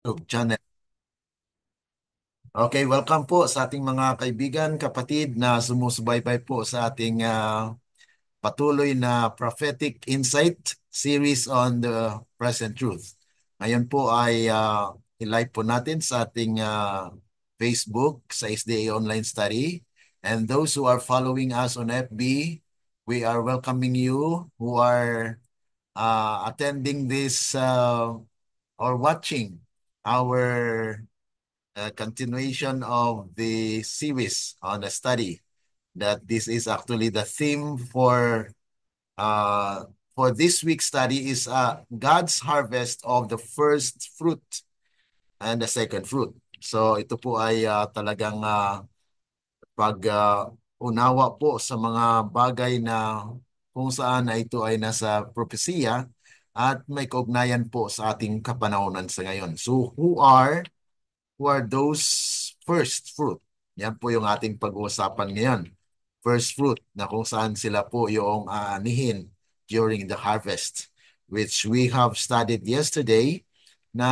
YouTube channel. Okay, welcome po sa ating mga kaibigan, kapatid na sumusubaybay po sa ating patuloy na Prophetic Insight series on the present truth. Ngayon po ay i-live po natin sa ating Facebook sa SDA Online Study. And those who are following us on FB, we are welcoming you who are attending this or watching our continuation of the series on the study, that this is actually the theme uh, for this week's study is God's harvest of the first fruit and the second fruit. So ito po ay talagang unawa po sa mga bagay na kung saan na ito ay nasa propesiya at may kaugnayan po sa ating kapanahonan sa ngayon. So who are those first fruit? Yan po yung ating pag-uusapan ngayon. First fruit na kung saan sila po yung aanihin during the harvest, which we have studied yesterday na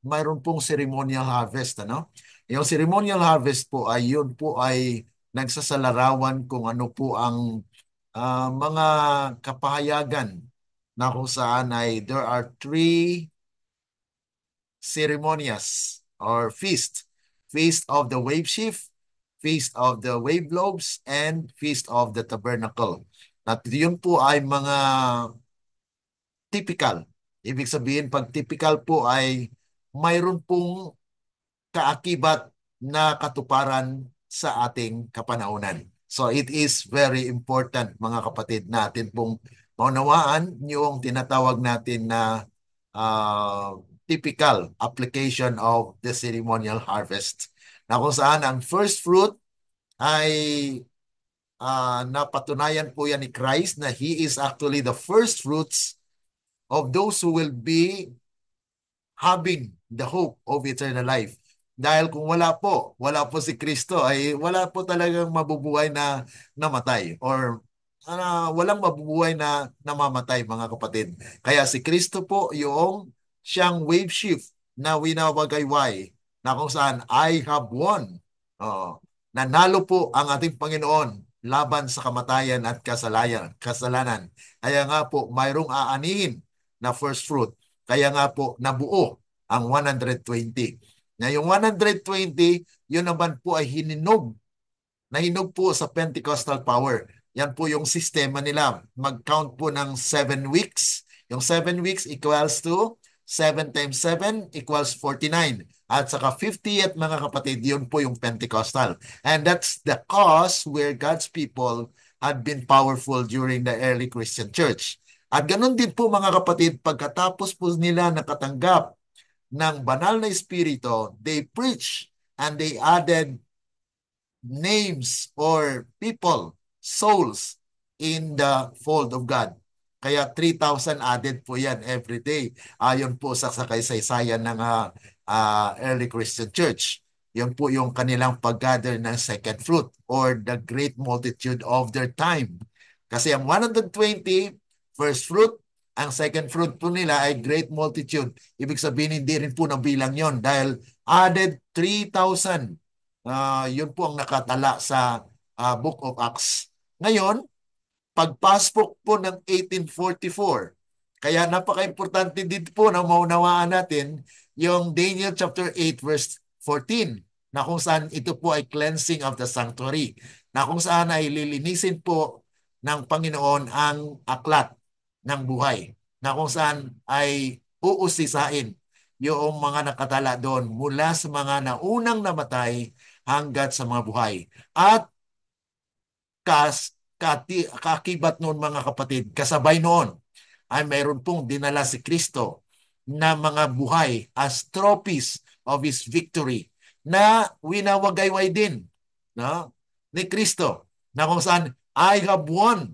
mayroon pong ceremonial harvest. Ano? Yung ceremonial harvest po ay yun po ay nagsasalarawan kung ano po ang mga kapahayagan na kung saan ay there are three ceremonias or feast. Feast of the wave sheaf, Feast of the wave loaves, and Feast of the tabernacle. At yun po ay mga typical. Ibig sabihin, pag typical po ay mayroon pong kaakibat na katuparan sa ating kapanahunan. So it is very important, mga kapatid, natin pong maunawaan yung tinatawag natin na uh, typical application of the ceremonial harvest. Na kung saan ang first fruit ay napatunayan po yan ni Christ na He is actually the first fruits of those who will be having the hope of eternal life. Dahil kung wala po si Kristo, ay wala po talagang mabubuhay na namatay or walang mabubuhay na namamatay, mga kapatid. Kaya si Kristo po yung siyang wave shift na winawagayway na kung saan I have won. Nanalo po ang ating Panginoon laban sa kamatayan at kasalanan. Kaya nga po mayroong aanihin na first fruit. Kaya nga po nabuo ang 120. Na yung 120, yun naman po ay nahinog po sa Pentecostal power. Yan po yung sistema nila. Mag-count po ng 7 weeks. Yung 7 weeks equals to 7 times 7 equals 49. At saka 50th, mga kapatid, yun po yung Pentecostal. And that's the cause where God's people had been powerful during the early Christian church. At ganun din po, mga kapatid, pagkatapos po nila nakatanggap ng banal na espiritu, they preach and they added names or people, souls in the fold of God. Kaya 3,000 added po yan every day. Ayon po sa kaysaysayan ng early Christian church. Yan po yung kanilang pag-gather ng second fruit or the great multitude of their time. Kasi ang 120, first fruit, ang second fruit po nila ay great multitude. Ibig sabihin, hindi rin po nabilang yon dahil added 3,000. Yun po ang nakatala sa Book of Acts. Ngayon, pagpasok po ng 1844, kaya napaka-importante dito po na maunawaan natin yung Daniel chapter 8 verse 14 na kung saan ito po ay cleansing of the sanctuary, na kung saan ay lilinisin po ng Panginoon ang aklat ng buhay, na kung saan ay uusisain yung mga nakatala doon mula sa mga naunang namatay hanggat sa mga buhay. At kakibat noon, mga kapatid, kasabay noon ay mayroon pong dinala si Kristo na mga buhay as trophies of His victory na winawagayway din, no, ni Kristo, na kung saan I have won,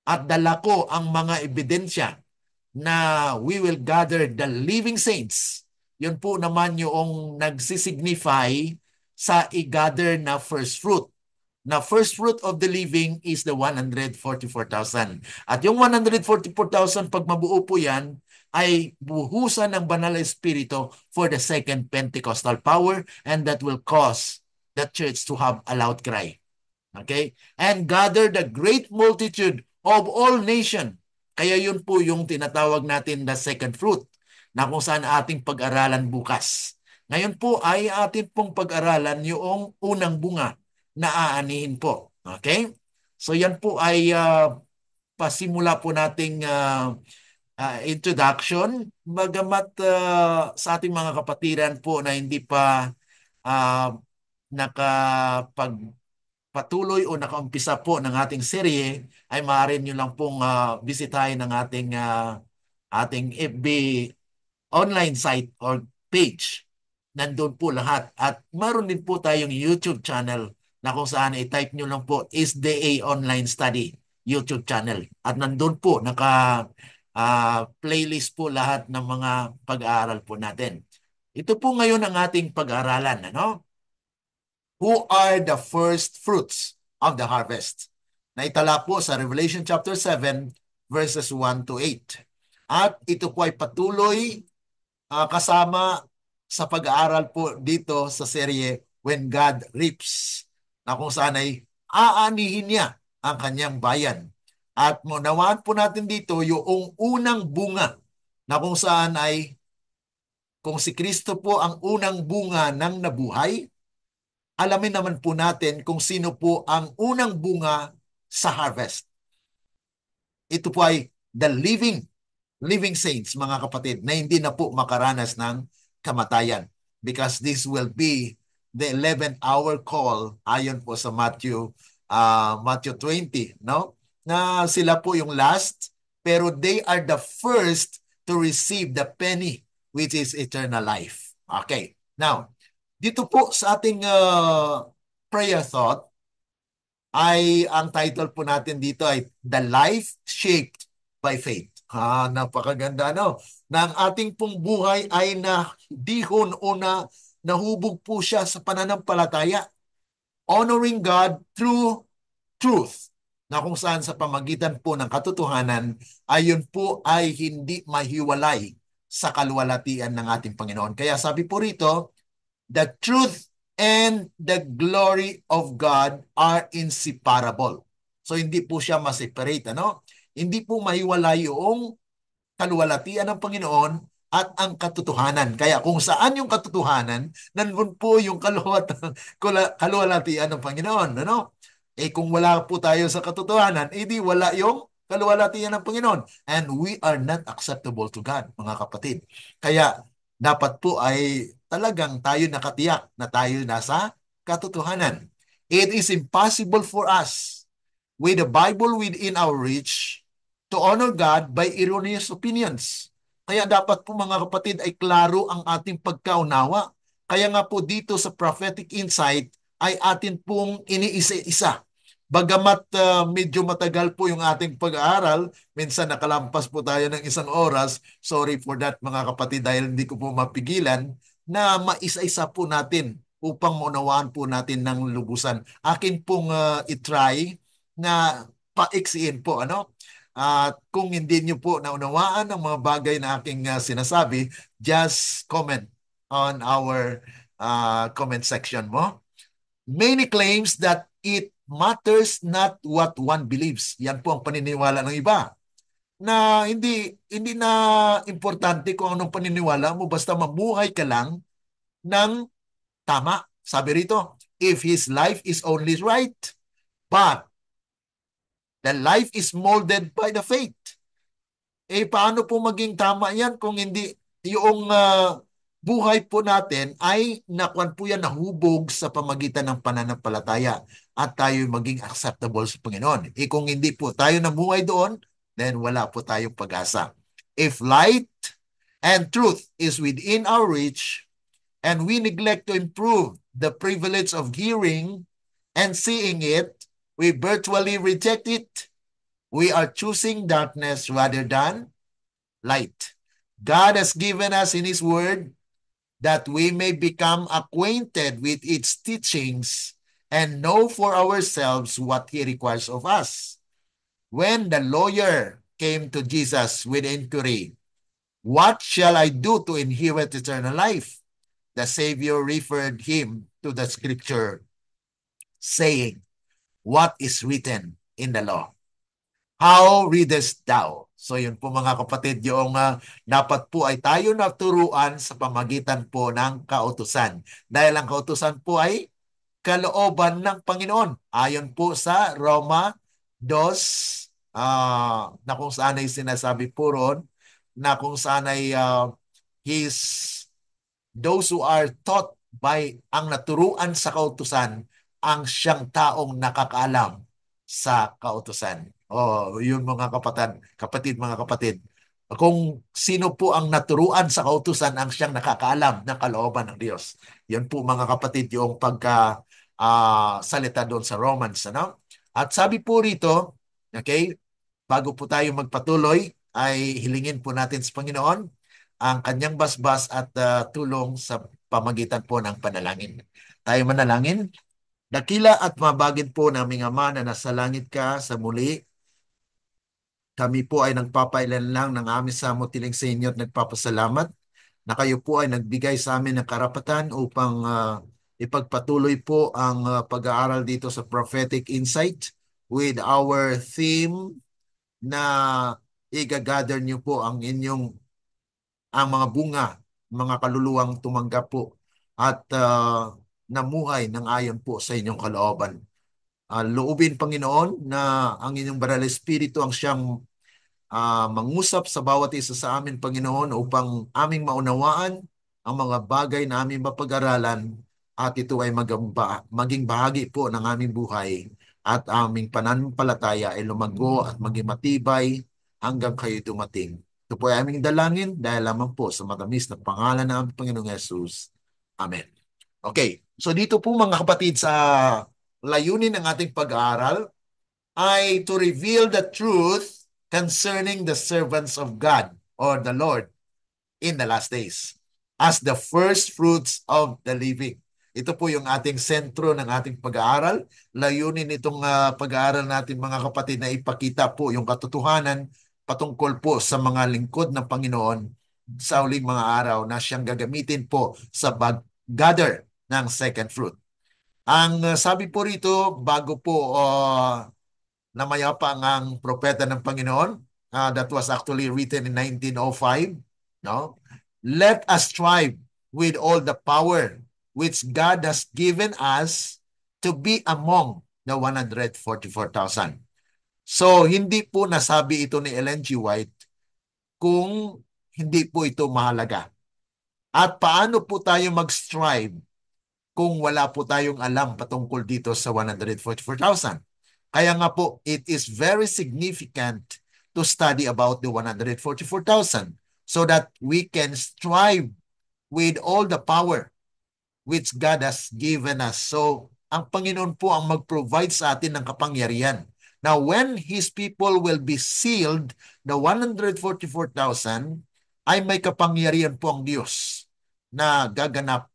at dala ko ang mga ebidensya na we will gather the living saints. Yun po naman yung nagsisignify sa i-gather na first fruit. Na first fruit of the living is the 144,000. At yung 144,000, pag mabuo po yan, ay buhusan ng banal na Espiritu for the second Pentecostal power, and that will cause the church to have a loud cry. Okay? And gather the great multitude of all nation. Kaya yun po yung tinatawag natin the second fruit, na kung saan ating pag-aralan bukas. Ngayon po ay ating pong pag-aralan yung unang bunga na aanihin po. Okay? So yan po ay pasimula po nating introduction. Bagamat sa ating mga kapatiran po na hindi pa nakapagpatuloy o nakaumpisa po ng ating serye, ay maaari nyo lang pong bisitahin ng ating FB online site or page. Nandun po lahat. At meron din po tayong YouTube channel na kung saan i-type nyo lang po SDA Online Study YouTube channel. At nandun po playlist po lahat ng mga pag-aaral po natin. Ito po ngayon ang ating pag-aaralan. Ano? Who are the first fruits of the harvest? Naitala po sa Revelation chapter 7 verses 1 to 8. At ito po ay patuloy kasama sa pag-aaral po dito sa serye When God Reaps, na kung saan ay aanihin niya ang kanyang bayan. At munawaan po natin dito yung unang bunga, na kung saan ay kung si Kristo po ang unang bunga ng nabuhay, alamin naman po natin kung sino po ang unang bunga sa harvest. Ito po ay the living saints, mga kapatid, na hindi na po makaranas ng kamatayan. Because this will be the 11th hour call ayon po sa Matthew 20, no? Na sila po yung last, pero they are the first to receive the penny, which is eternal life. Okay. Now, dito po sa ating prayer thought, ay ang title po natin dito ay The Life Shaped by Faith. Napakaganda, no? Na ang ating pong buhay ay nahihon o nahubog po siya sa pananampalataya. Honoring God through truth, na kung saan sa pamagitan po ng katotohanan, ayon po ay hindi mahiwalay sa kaluwalhatian ng ating Panginoon. Kaya sabi po rito, the truth and the glory of God are inseparable. So hindi po siya ma-separate, ano? Hindi po mahiwalay yung kaluwalhatian ng Panginoon at ang katotohanan. Kaya kung saan yung katotohanan, nandun po yung kaluwalhatian ng Panginoon. Ano? Kung wala po tayo sa katotohanan, edi wala yung kaluwalhatian ng Panginoon. And we are not acceptable to God, mga kapatid. Kaya dapat po ay talagang tayo nakatiyak na tayo nasa katotohanan. It is impossible for us, with the Bible within our reach, to honor God by erroneous opinions. Kaya dapat po, mga kapatid, ay klaro ang ating pagkaunawa. Kaya nga po dito sa prophetic insight ay atin pong iniisa-isa. Bagamat medyo matagal po yung ating pag-aaral, minsan nakalampas po tayo ng 1 oras. Sorry for that, mga kapatid, dahil hindi ko po mapigilan na maisa-isa po natin upang maunawaan po natin ng lubusan. Akin pong itry na paiksiin po, ano? At kung hindi nyo po naunawaan ang mga bagay na aking sinasabi, just comment on our comment section mo. Many claims that it matters not what one believes. Yan po ang paniniwala ng iba. Na hindi na importante kung anong paniniwala mo, basta mabuhay ka lang ng tama. Sabi rito, if his life is only right, but the life is molded by the faith. Paano po maging tama yan kung hindi yung buhay po natin ay nakuan po yan, nahubog sa pamagitan ng pananampalataya at tayo maging acceptable sa Panginoon. Kung hindi po tayo namuhay doon, then wala po tayong pag-asa. If light and truth is within our reach and we neglect to improve the privilege of hearing and seeing it, we virtually reject it. We are choosing darkness rather than light. God has given us in His Word that we may become acquainted with its teachings and know for ourselves what He requires of us. When the lawyer came to Jesus with inquiry, What shall I do to inherit eternal life? The Savior referred him to the scripture saying, what is written in the law? How readest thou? So yun po mga kapatid, yung dapat po ay tayo naturuan sa pamagitan po ng kautusan. Dahil ang kautusan po ay kalooban ng Panginoon. Ayon po sa Roma 2, na kung saan ay sinasabi po ron, na kung saan ay his those who are taught by ang naturuan sa kautusan ang siyang taong nakakaalam sa kautusan. Oh, yun mga mga kapatid. Kung sino po ang naturuan sa kautusan ang siyang nakakaalam ng kalooban ng Diyos. Yan po mga kapatid yung pagka salita doon sa Romans, ano? At sabi po rito, okay, bago po tayo magpatuloy, ay hilingin po natin sa Panginoon ang kanyang basbas at tulong sa pamagitan po ng panalangin. Tayo manalangin. Dakila at mabagid po naming Ama na nasa langit ka sa muli. Kami po ay nagpapailan lang ng aming samutiling sa inyo at nagpapasalamat na kayo po ay nagbigay sa amin ng karapatan upang ipagpatuloy po ang pag-aaral dito sa Prophetic Insight with our theme na i-gather niyo po ang mga bunga, mga kaluluwang tumanggap po at namuhay ng ayon po sa inyong kalooban. Loobin, Panginoon, na ang inyong banal na espiritu ang siyang mangusap sa bawat isa sa amin, Panginoon, upang aming maunawaan ang mga bagay na aming mapag-aralan at ito ay maging bahagi po ng aming buhay at aming pananampalataya ay lumago at maging matibay hanggang kayo dumating. Ito po ay aming dalangin dahil lamang po sa matamis na pangalan ng aming Panginoong Yesus. Amen. Okay, so dito po mga kapatid sa layunin ng ating pag-aaral ay to reveal the truth concerning the servants of God or the Lord in the last days as the first fruits of the living. Ito po yung ating sentro ng ating pag-aaral. Layunin itong pag-aaral natin mga kapatid na ipakita po yung katotohanan patungkol po sa mga lingkod ng Panginoon sa uling mga araw na siyang gagamitin po sa gather ng second fruit. Ang sabi po rito, bago po namayapa ang propeta ng Panginoon, that was actually written in 1905, no? Let us strive with all the power which God has given us to be among the 144,000. So, hindi po nasabi ito ni Ellen G. White kung hindi po ito mahalaga. At paano po tayo mag-strive kung wala po tayong alam patungkol dito sa 144,000? Kaya nga po, it is very significant to study about the 144,000 so that we can strive with all the power which God has given us. So, ang Panginoon po ang mag-provide sa atin ng kapangyarihan. Now, when His people will be sealed, the 144,000 ay may kapangyarihan po ang Diyos na gaganap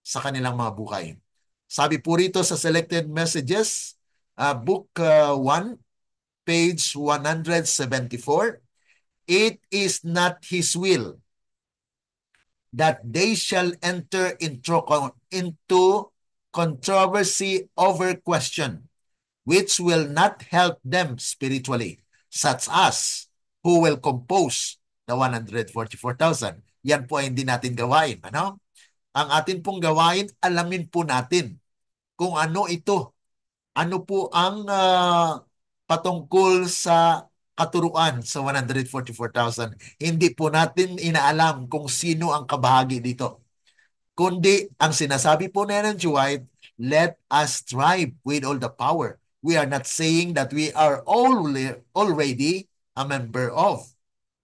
sa kanilang mga buhay. Sabi po rito sa Selected Messages, Book 1, page 174, it is not His will that they shall enter into controversy over question, which will not help them spiritually, such as who will compose the 144,000. Yan po ay hindi natin gawain. Ano? Ang atin pong gawain, alamin po natin kung ano ito. Ano po ang patungkol sa katuruan sa 144,000. Hindi po natin inaalam kung sino ang kabahagi dito. Kundi ang sinasabi po ni Ellen G. White, let us strive with all the power. We are not saying that we are already a member of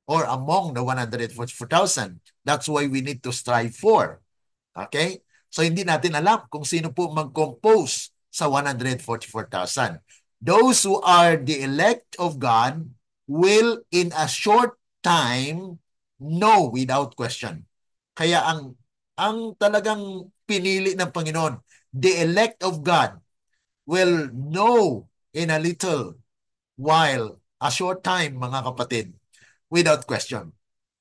or among the 144,000. That's why we need to strive for. Okay? So hindi natin alam kung sino po mag-compose sa 144,000. Those who are the elect of God will in a short time know without question. Kaya ang talagang pinili ng Panginoon, the elect of God will know in a little while, a short time mga kapatid, without question.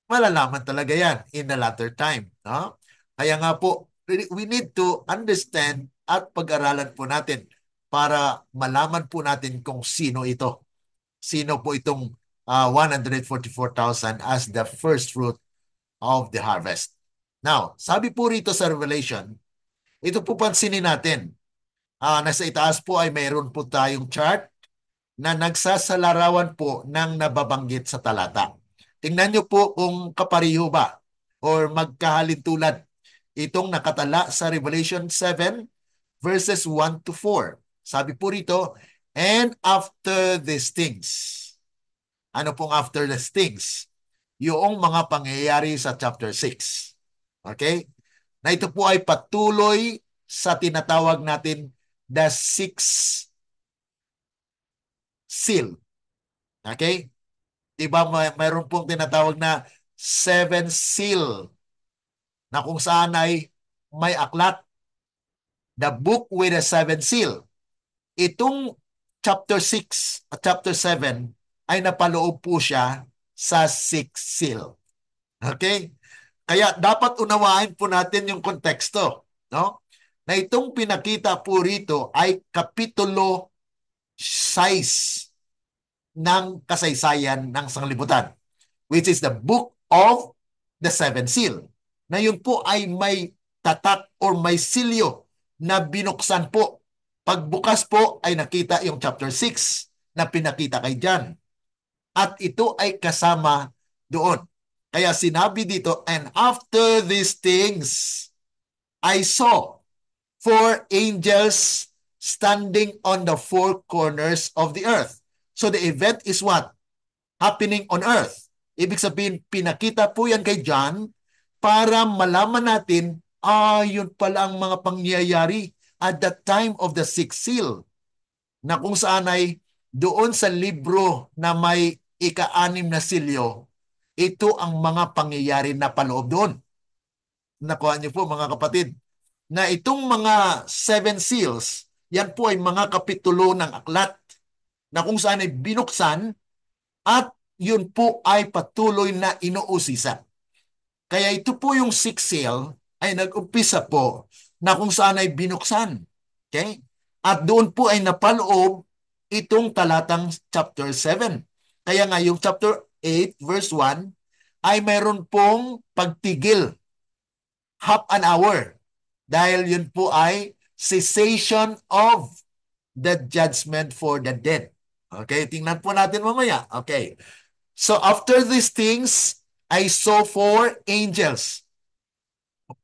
Malalaman talaga yan in the latter time. No? Kaya nga po, we need to understand at pag-aralan po natin para malaman po natin kung sino ito. Sino po itong 144,000 as the first fruit of the harvest. Now, sabi po rito sa Revelation, ito po pansinin natin. Nasa itaas po ay mayroon po tayong chart na nagsasalarawan po ng nababanggit sa talata. Tingnan nyo po kung kapariho ba or magkahalintulad itong nakatala sa Revelation 7 verses 1 to 4. Sabi po rito, and after these things. Ano pong after these things? Yung mga pangyayari sa chapter 6. Okay? Na ito po ay patuloy sa tinatawag natin the sixth seal. Okay? Diba mayroon pong tinatawag na seven seal na kung saan ay may aklat. The book with the seven seal. Itong chapter 6 at chapter 7 ay napaloob po siya sa sixth seal. Okay? Kaya dapat unawain po natin yung konteksto. No? Na itong pinakita po rito ay kapitulo 6 ng kasaysayan ng sanglibutan, which is the book of the seven seal. Na yun po ay may tatak or may silyo na binuksan po. Pagbukas po ay nakita yung chapter 6 na pinakita kay John. At ito ay kasama doon. Kaya sinabi dito, and after these things, I saw four angels standing on the four corners of the earth. So the event is what? Happening on earth. Ibig sabihin, pinakita po yan kay John para malaman natin, yun pala ang mga pangyayari at the time of the sixth seal. Na kung saan ay doon sa libro na may ika-6 na silyo, ito ang mga pangyayari na paloob doon. Nakuha niyo po mga kapatid, na itong mga seven seals, yan po ay mga kapitulo ng aklat na kung saan ay binuksan at yun po ay patuloy na inuusisa. Kaya ito po yung sixth seal ay nag-umpisa po na kung saan ay binuksan. Okay? At doon po ay napaloob itong talatang chapter 7. Kaya nga yung chapter 8 verse 1 ay mayroon pong pagtigil half an hour dahil yun po ay cessation of the judgment for the dead. Okay, tingnan po natin mamaya. Okay. So after these things, I saw four angels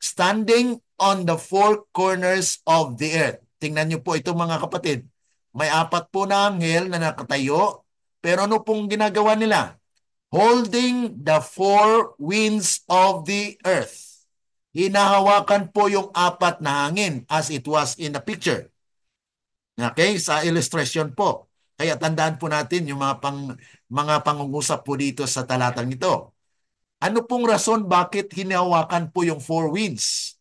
standing on the four corners of the earth. Tingnan niyo po ito mga kapatid. May 4 po na anghel na nakatayo, pero ano pong ginagawa nila? Holding the four winds of the earth. Hinahawakan po yung 4 na hangin as it was in the picture. Okay, sa illustration po. Kaya tandaan po natin yung mga pangungusap po dito sa talatang ito. Ano pong rason bakit hinahawakan po yung four winds?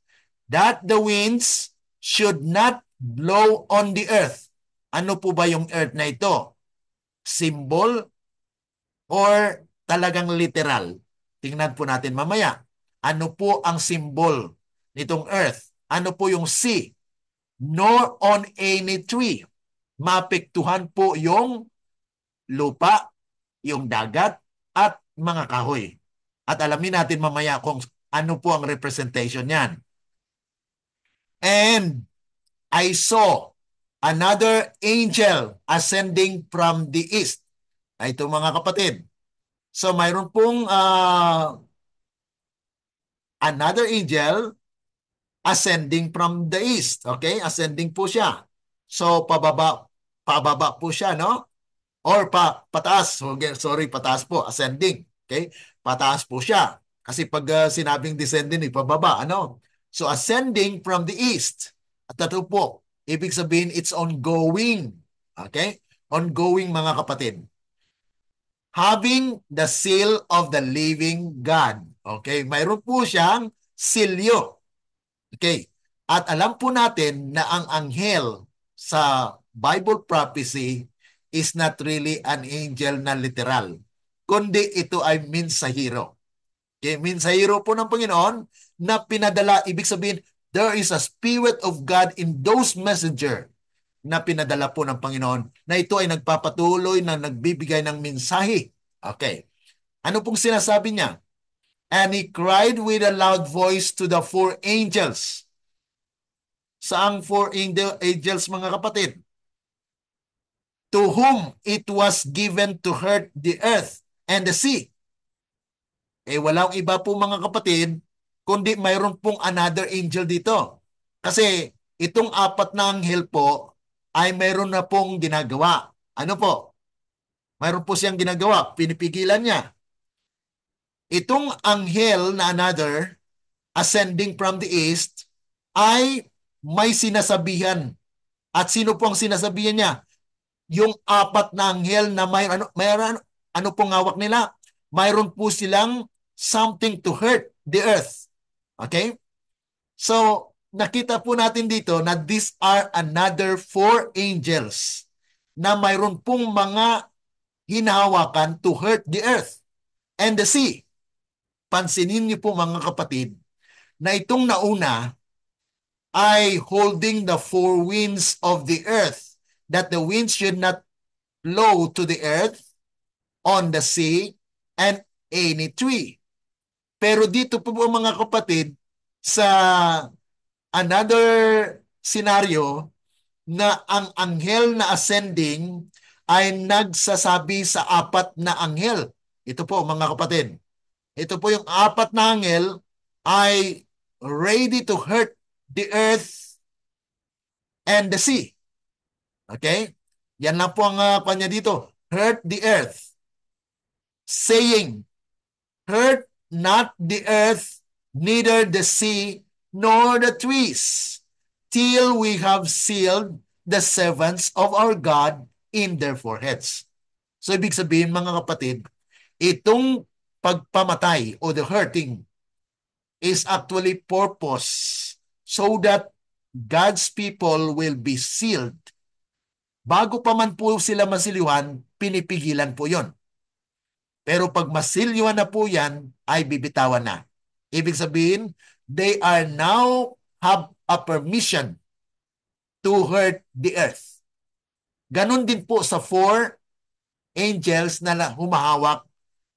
That the winds should not blow on the earth. Ano po ba yung earth na ito? Symbol or talagang literal? Tingnan po natin mamaya. Ano po ang symbol nitong earth? Ano po yung sea? Nor on any tree. Maapektuhan po yung lupa, yung dagat, at mga kahoy. At alamin natin mamaya kung ano po ang representation niyan. And I saw another angel ascending from the east. Ito mga kapatid. So mayroon pong another angel ascending from the east. Okay? Ascending po siya. So pababa po siya, no? Or pataas. Sorry, pataas po. Ascending. Okay? Pataas po siya. Kasi pag sinabing descending, pababa. Ano? So ascending from the east. At ito po, ibig sabihin it's ongoing. Okay? Ongoing mga kapatid. Having the seal of the living God. Okay? Mayroon po siyang silyo. Okay? At alam po natin na ang anghel sa Bible prophecy is not really an angel na literal, kundi ito ay mensahero. Okay, mensahero po ng Panginoon na pinadala. Ibig sabihin, there is a Spirit of God in those messenger na pinadala po ng Panginoon na ito ay nagpapatuloy na nagbibigay ng mensahe. Okay. Ano pong sinasabi niya? And he cried with a loud voice to the four angels. Saang four angels, mga kapatid? To whom it was given to hurt the earth and the sea. Walang iba po, mga kapatid, kundi mayroon pong another angel dito. Kasi itong apat na anghel po ay mayroon na pong ginagawa. Ano po? Mayroon po siyang ginagawa. Pinipigilan niya. Itong anghel na another, ascending from the east, ay may sinasabihan. At sino po ang sinasabihan niya? Yung apat na anghel na ano pong hawak nila? Mayroon po silang something to hurt the earth. Okay? So, nakita po natin dito na these are another four angels na mayroon pong mga hinahawakan to hurt the earth and the sea. Pansinin niyo po, mga kapatid, na itong nauna ay holding the four winds of the earth, that the winds should not blow to the earth, on the sea, and any tree. Pero dito po, mga kapatid, sa another scenario, na ang anghel na ascending ay nagsasabi sa apat na anghel. Ito po, mga kapatid. Ito po yung apat na anghel ay ready to hurt the earth and the sea. Okay? Yan lang po ang kanya dito. Hurt the earth. Saying, hurt not the earth, neither the sea, nor the trees, till we have sealed the servants of our God in their foreheads. So, ibig sabihin, mga kapatid, itong pagpamatay o the hurting is actually purpose so that God's people will be sealed. Bago pa man po sila masiliwan, pinipigilan po yon. Pero pag masiliwan na po yan, ay bibitawan na. Ibig sabihin, they are now have a permission to hurt the earth. Ganon din po sa four angels na humahawak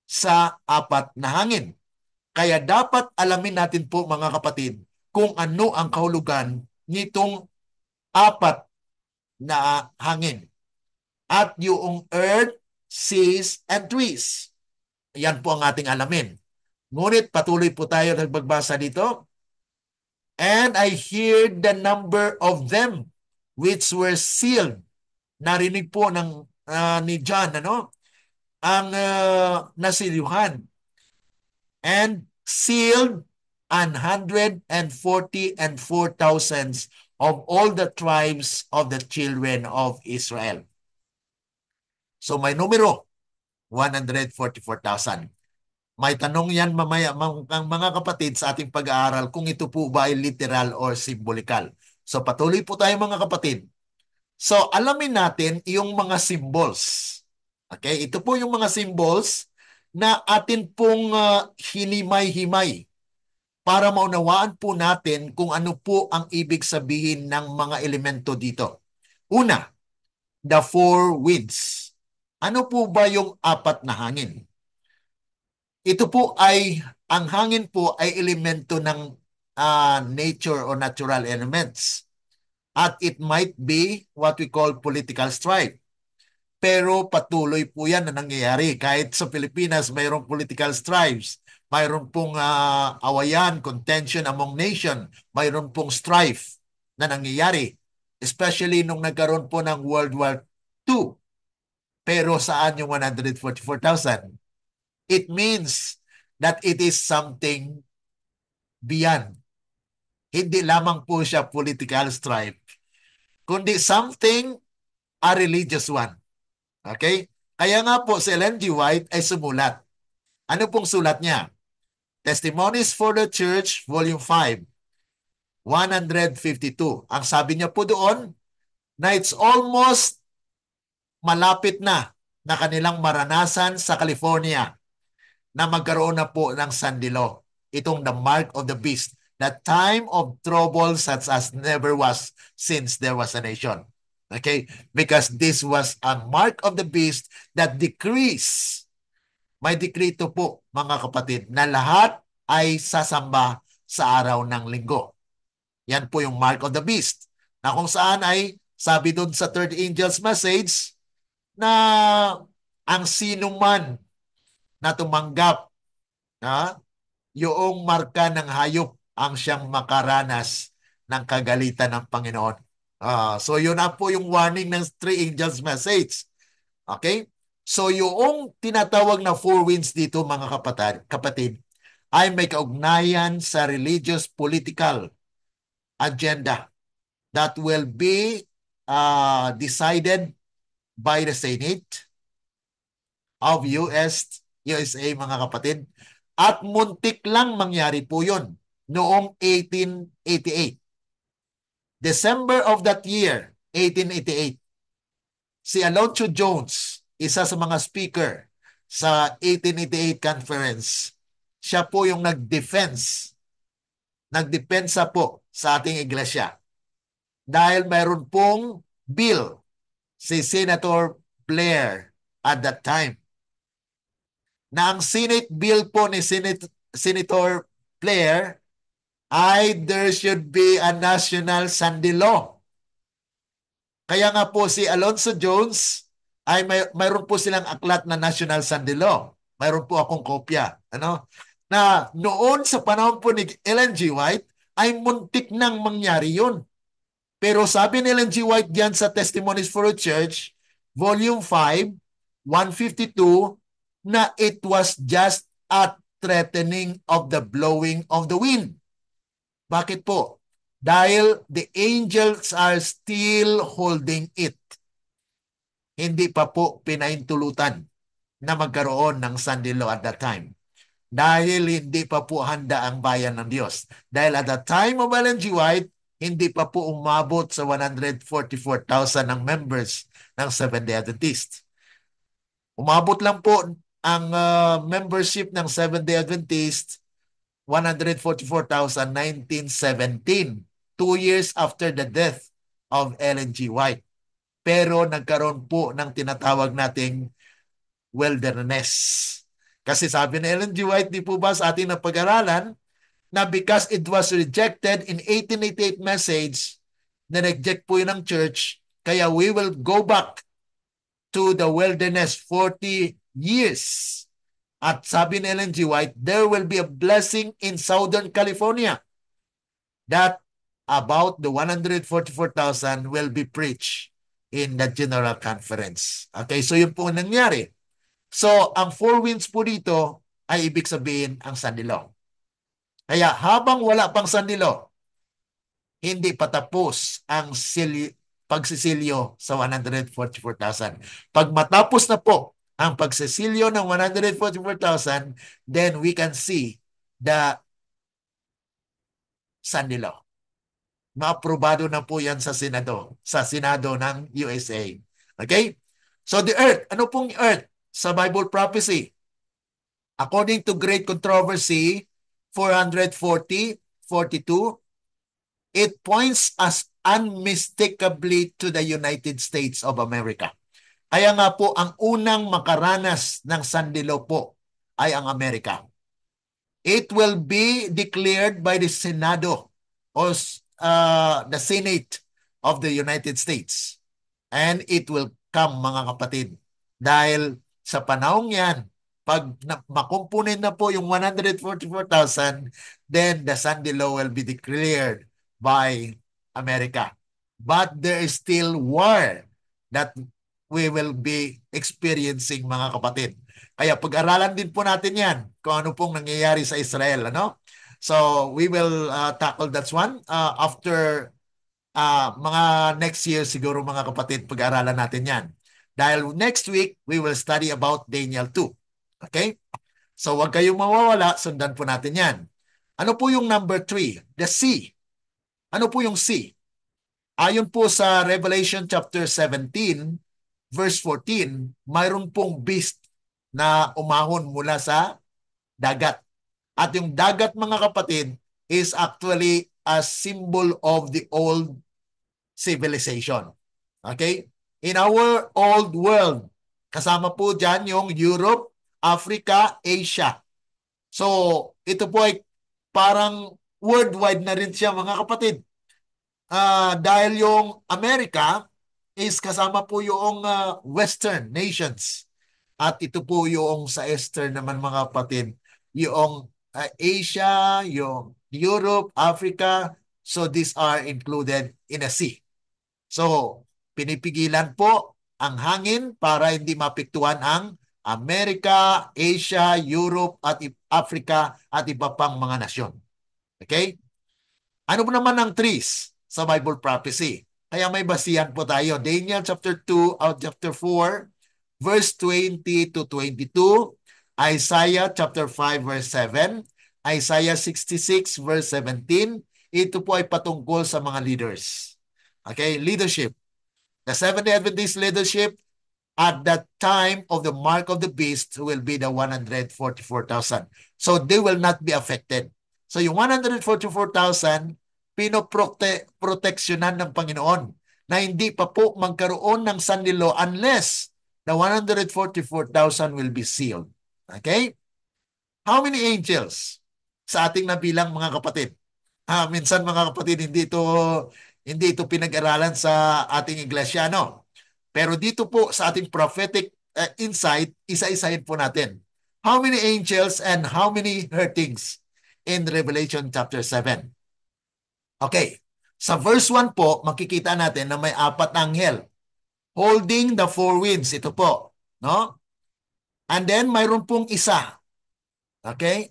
sa apat na hangin. Kaya dapat alamin natin po, mga kapatid, kung ano ang kahulugan nitong apat na hangin. At yung earth, seas, and trees. Yan po ang ating alamin. Ngunit patuloy po tayo nagbabasa dito. And I hear the number of them which were sealed. Narinig po ni John, ang nasilihan. And sealed 144,000 of all the tribes of the children of Israel. So may numero, 144,000. May tanong yan mamaya ang mga kapatid sa ating pag-aaral kung ito po ba ay literal or symbolical. So patuloy po tayo, mga kapatid. So alamin natin yung mga symbols. Okay, ito po yung mga symbols na atin pong hinimay-himay para maunawaan po natin kung ano po ang ibig sabihin ng mga elemento dito. Una, the four winds. Ano po ba yung apat na hangin? Ito po ay, ang hangin po ay elemento ng nature or natural elements. At it might be what we call political strife. Pero patuloy po yan na nangyayari. Kahit sa Pilipinas, mayroong political strifes. Mayroon pong awayan, contention among nation. Mayroon pong strife na nangyayari. Especially nung nagkaroon po ng World War II. Pero saan yung 144,000? It means that it is something beyond. Hindi lamang po siya political strife, kundi something a religious one. Okay? Kaya nga po si Ellen G. White ay sumulat. Ano pong sulat niya? Testimonies for the Church, Volume 5, 152. Ang sabi niya po doon, na it's almost malapit na kanilang maranasan sa California na magkaroon na po ng sandilo. Itong the mark of the beast. The time of trouble such as never was since there was a nation. Okay? Because this was a mark of the beast that decrees. May dikrito po, mga kapatid, na lahat ay sasamba sa araw ng linggo. Yan po yung mark of the beast. Na kung saan ay, sabi doon sa third angel's message, na ang sino man na tumanggap na yung marka ng hayop ang siyang makaranas ng kagalitan ng Panginoon. So yun na po yung warning ng three angels message. Okay? So yung tinatawag na four winds dito, mga kapatid, ay may kaugnayan sa religious political agenda that will be decided by the Senate of USA, mga kapatid. At muntik lang mangyari po yun noong 1888. December of that year, 1888, si Alonzo Jones, isa sa mga speaker sa 1888 conference, siya po yung nagdepensa po sa ating iglesia. Dahil mayroon pong bill si Senator Blair at that time na ang Senate bill po ni Senator Blair ay there should be a national Sunday law. Kaya nga po si Alonzo Jones ay mayroon po silang aklat na National Sunday Law. Mayroon po akong kopya. Na noon sa panahon po ni Ellen G. White ay muntik nang mangyari yun. Pero sabi ni Ellen G. White diyan sa Testimonies for a Church, Volume 5, 152, na it was just a threatening of the blowing of the wind. Bakit po? Dahil the angels are still holding it. Hindi pa po pinaintulutan na magkaroon ng Sunday law at that time. Dahil hindi pa po handa ang bayan ng Diyos. Dahil at the time of Ellen G. White, hindi pa po umabot sa 144,000 ng members ng Seventh-day Adventist. Umabot lang po ang membership ng Seventh-day Adventist 144,1917, 2 years after the death of Ellen G. White. Pero nagkaroon po ng tinatawag nating wilderness. Kasi sabi ni Ellen G. White, di po ba sa ating napag-aralan, na because it was rejected in 1888 message, na-reject po yun ng church, kaya we will go back to the wilderness 40 years. At sabi ni Ellen G. White, there will be a blessing in Southern California that about the 144,000 will be preached in the General Conference. Okay, so yun po nangyari. So, ang four winds po dito ay ibig sabihin ang sandilo. Kaya habang wala pang sandilo, hindi patapos ang pagsisilyo sa 144,000. Pag matapos na po ang pagsisilyo ng 144,000, then we can see the Sunday law. Maaprobado na po yan sa Senado ng USA. Okay? So the earth, ano pong earth sa Bible prophecy? According to Great Controversy 440:42, it points us unmistakably to the United States of America. Kaya nga po, ang unang makaranas ng sandilo po ay ang Amerika. It will be declared by the Senado or the Senate of the United States. And it will come, mga kapatid. Dahil sa panahong yan, pag makumpunin na po yung 144,000, then the Sunday law will be declared by America. But there is still war that we will be experiencing, mga kapatid. Kaya pag-aralan din po natin yan kung ano pong nangyayari sa Israel. So we will tackle that one after mga next year siguro, mga kapatid, pag-aralan natin yan. Dahil next week, we will study about Daniel 2. Okay? So huwag kayong mawawala, sundan po natin yan. Ano po yung number 3? The sea. Ano po yung sea? Ayon po sa Revelation chapter 17, verse 14, mayroon pong beast na umahon mula sa dagat. At yung dagat, mga kapatid, is actually a symbol of the old civilization. Okay? In our old world, kasama po dyan yung Europe, Africa, Asia. So, ito po ay parang worldwide na rin siya, mga kapatid. Dahil yung America is kasama po yung Western nations. At ito po yung sa Eastern naman, mga kapatid, yung Asia, yung Europe, Africa. So these are included in a sea. So pinipigilan po ang hangin para hindi mapektuhan ang America, Asia, Europe, at Africa at iba pang mga nasyon. Okay? Ano po naman ang trees sa Bible prophecy? Kaya may basihan po tayo. Daniel chapter 2, chapter 4, verse 20 to 22, Isaiah chapter 5, verse 7, Isaiah 66, verse 17. Ito po ay patungkol sa mga leaders. Okay, leadership. The Seventh-day Adventist leadership at that time of the mark of the beast will be the 144,000. So they will not be affected. So yung 144,000, pinoproteksyonan ng Panginoon na hindi pa po magkaroon ng sanlilo unless the 144,000 will be sealed. Okay? How many angels sa ating nabilang, mga kapatid? Minsan, mga kapatid, hindi ito pinag-aralan sa ating iglesia, no? Pero dito po sa ating prophetic insight, isa-isahin po natin. How many angels and how many hurtings in Revelation chapter 7? Okay. Sa verse 1 po, makikita natin na may 4 anghel holding the 4 winds. Ito po. No? And then, mayroon pong isa. Okay?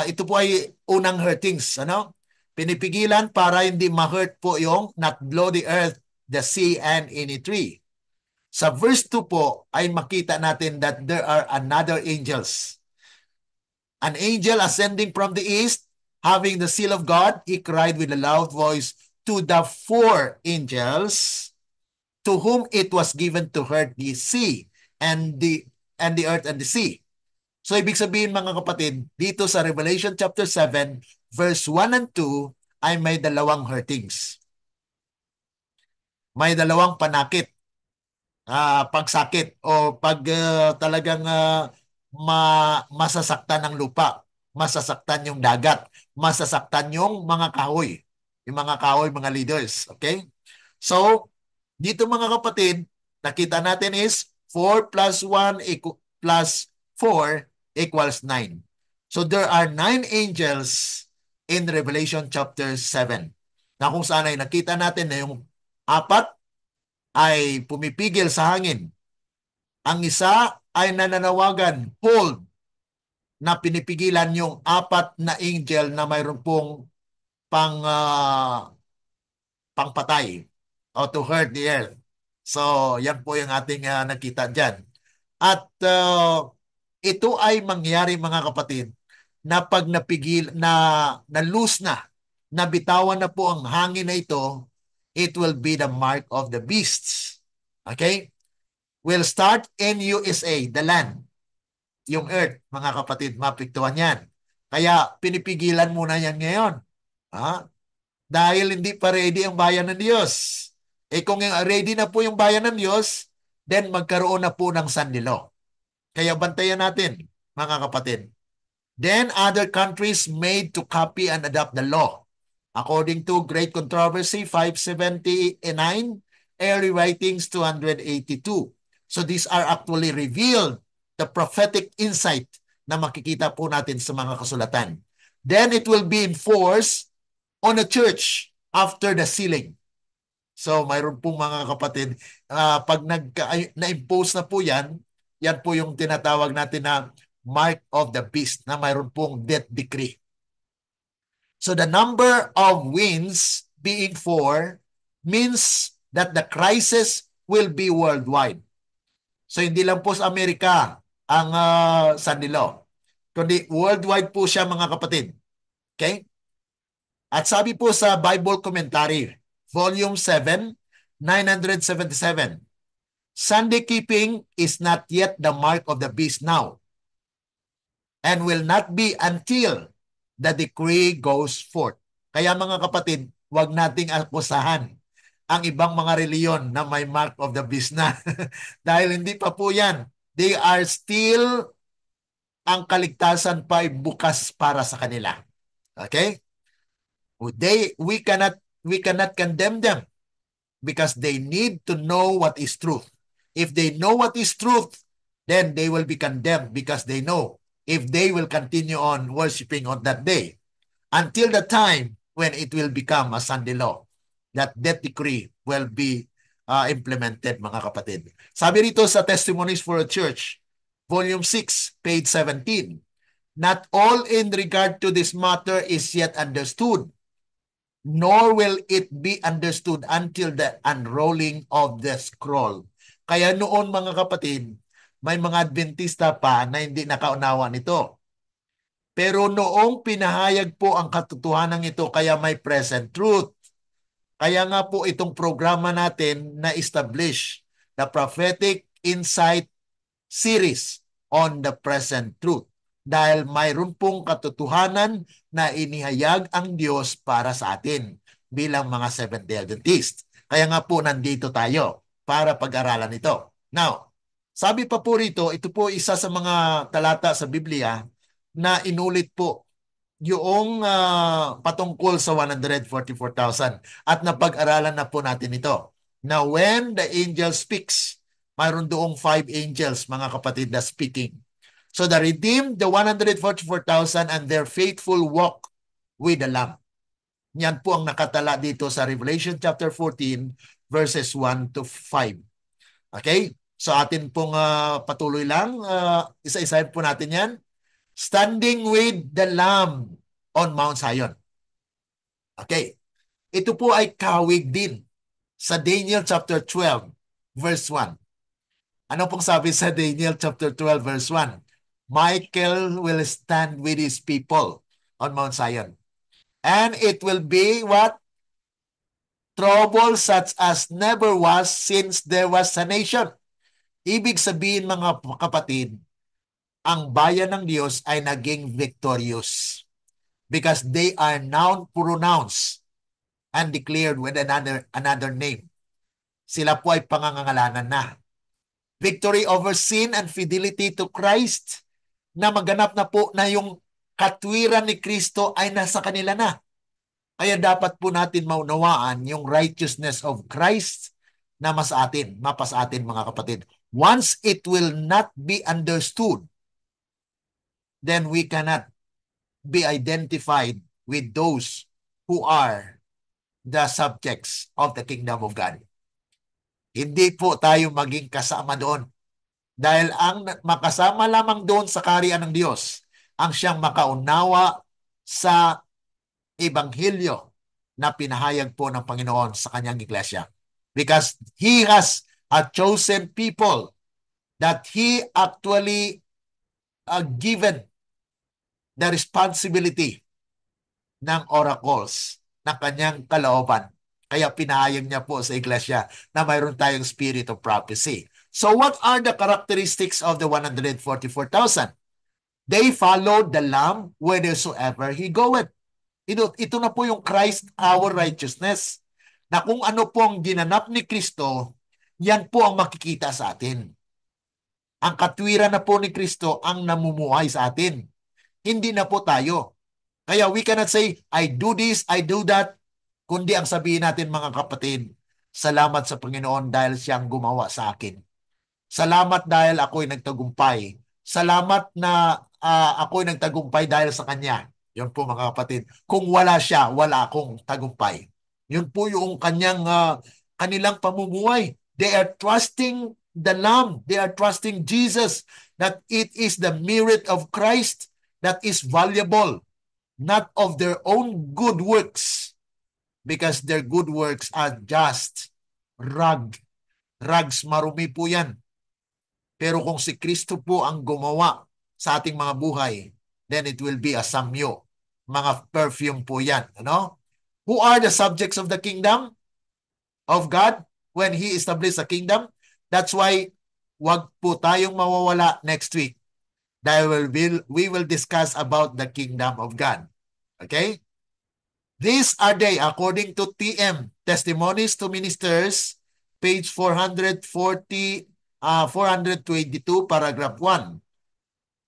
Ito po ay unang hurtings. Ano? Pinipigilan para hindi ma-hurt po yung not blow the earth, the sea, and any tree. Sa verse 2 po ay makita natin that there are another angels. An angel ascending from the east, having the seal of God, he cried with a loud voice to the 4 angels to whom it was given to hurt the sea and the earth and the sea. So ibig sabihin, mga kapatid, dito sa Revelation chapter 7, verse 1 and 2 ay may dalawang hurtings. May dalawang panakit, pagsakit o pag talagang masasaktan ng lupa, masasaktan yung dagat, masasaktan yung mga kahoy, mga leaders. Okay? So, dito, mga kapatid, nakita natin is 4 plus 1 plus 4 equals 9. So there are 9 angels in Revelation chapter 7 na kung saan ay nakita natin na yung 4 ay pumipigil sa hangin. Ang isa ay nananawagan, hold, na pinipigilan yung 4 na angel na mayroon pong pangpatay o to hurt the earth. So, yan po yung ating nakita dyan. At ito ay mangyari, mga kapatid, na pag napigil, na-loose na, nabitawan na po ang hangin na ito, it will be the mark of the beasts. Okay? We'll start in USA, the land. Yung earth, mga kapatid, mapiktuhan yan. Kaya pinipigilan muna yan ngayon. Dahil hindi pa ready ang bayan ng Diyos. Kung ready na po yung bayan ng Diyos, then magkaroon na po ng sanlilo. Kaya bantayan natin, mga kapatid. Then other countries made to copy and adopt the law. According to Great Controversy 579, Early Writings 282. So these are actually revealed, the prophetic insight na makikita po natin sa mga kasulatan. Then it will be enforced on a church after the sealing. So mayroon pong, mga kapatid, pag na-impose na po yan po yung tinatawag natin na mark of the beast na mayroon pong death decree. So the number of winds being 4 means that the crisis will be worldwide. So hindi lang po sa Amerika ang sanlilo, kundi worldwide po siya, mga kapatid. Okay? At sabi po sa Bible Commentary, Volume 7, 977, Sunday keeping is not yet the mark of the beast now. and will not be until the decree goes forth. Kaya mga kapatid, huwag nating akusahan ang ibang mga reliyon na may mark of the beast na. Dahil hindi pa po yan. They are still, ang kaligtasan pa ay bukas para sa kanila. Okay? We cannot condemn them because they need to know what is truth. If they know what is truth, then they will be condemned because they know if they will continue on worshiping on that day until the time when it will become a Sunday law, that decree will be implemented, mga kapatid. Sabi rito sa Testimonies for a Church, Volume 6, page 17, not all in regard to this matter is yet understood, nor will it be understood until the unrolling of the scroll. Kaya noon, mga kapatid, may mga Adventista pa na hindi nakaunawa nito. Pero noong pinahayag po ang katotohanan ito, kaya may present truth. Kaya nga po itong programa natin na establish the Prophetic Insight Series on the Present Truth. Dahil mayroon pong katotohanan na inihayag ang Diyos para sa atin bilang mga Seventh-day Adventist. Kaya nga po nandito tayo para pag-aralan ito. Now, sabi pa po rito, ito po isa sa mga talata sa Biblia na inulit po yung patungkol sa 144,000 at napag-aralan na po natin ito. Now, when the angel speaks, mayroon doong 5 angels, mga kapatid, na speaking. So the redeemed, the 144,000 and their faithful walk with the Lamb. Yan po ang nakatala dito sa Revelation chapter 14, verses 1 to 5. Okay? So atin pong patuloy lang, isa-isahin po natin yan. Standing with the Lamb on Mount Zion. Okay. Ito po ay kawig din sa Daniel chapter 12, verse 1. Ano pong sabi sa Daniel chapter 12, verse 1? Michael will stand with his people on Mount Zion. And it will be what? Trouble such as never was since there was a nation. Ibig sabihin, mga kapatid, ang bayan ng Diyos ay naging victorious because they are now pronounced and declared with another name. Sila po ay pangangalanan na. Victory over sin and fidelity to Christ, na maganap na po na yung katwiran ni Kristo ay nasa kanila na. Kaya dapat po natin maunawaan yung righteousness of Christ na mapa sa atin, mga kapatid. Once it will not be understood, then we cannot be identified with those who are the subjects of the kingdom of God. Hindi po tayo maging kasama doon. Dahil ang makasama lamang doon sa kaharian ng Diyos, ang siyang makaunawa sa Ebanghelyo na pinahayag po ng Panginoon sa kanyang iglesia. Because He has a chosen people that He actually given the responsibility ng oracles ng kanyang kalooban. Kaya pinahayag niya po sa iglesia na mayroon tayong spirit of prophecy. So what are the characteristics of the 144,000? They followed the Lamb whithersoever He goeth. Ito na po yung Christ our righteousness. Na kung ano po ang ginanap ni Kristo, yan po ang makikita sa atin. Ang katwiran na po ni Kristo ang namumuhay sa atin. Hindi na po tayo. Kaya we cannot say, I do this, I do that. Kundi ang sabihin natin, mga kapatid, salamat sa Panginoon dahil siyang gumawa sa akin. Salamat dahil ako'y nagtagumpay. Salamat na ako'y nagtagumpay dahil sa Kanya. Yun po, mga kapatid. Kung wala siya, wala akong tagumpay. Yun po yung kanilang pamumuhay. They are trusting the Lamb. They are trusting Jesus, that it is the merit of Christ that is valuable, not of their own good works, because their good works are just rags, marumi po yan. Pero kung si Kristo po ang gumawa sa ating mga buhay, then it will be a samyo. Mga perfume po yan. Ano? Who are the subjects of the kingdom of God when He established a kingdom? That's why wag po tayong mawawala next week. that we will discuss about the kingdom of God. Okay? These are they, according to TM, Testimonies to Ministers, page 422, paragraph 1.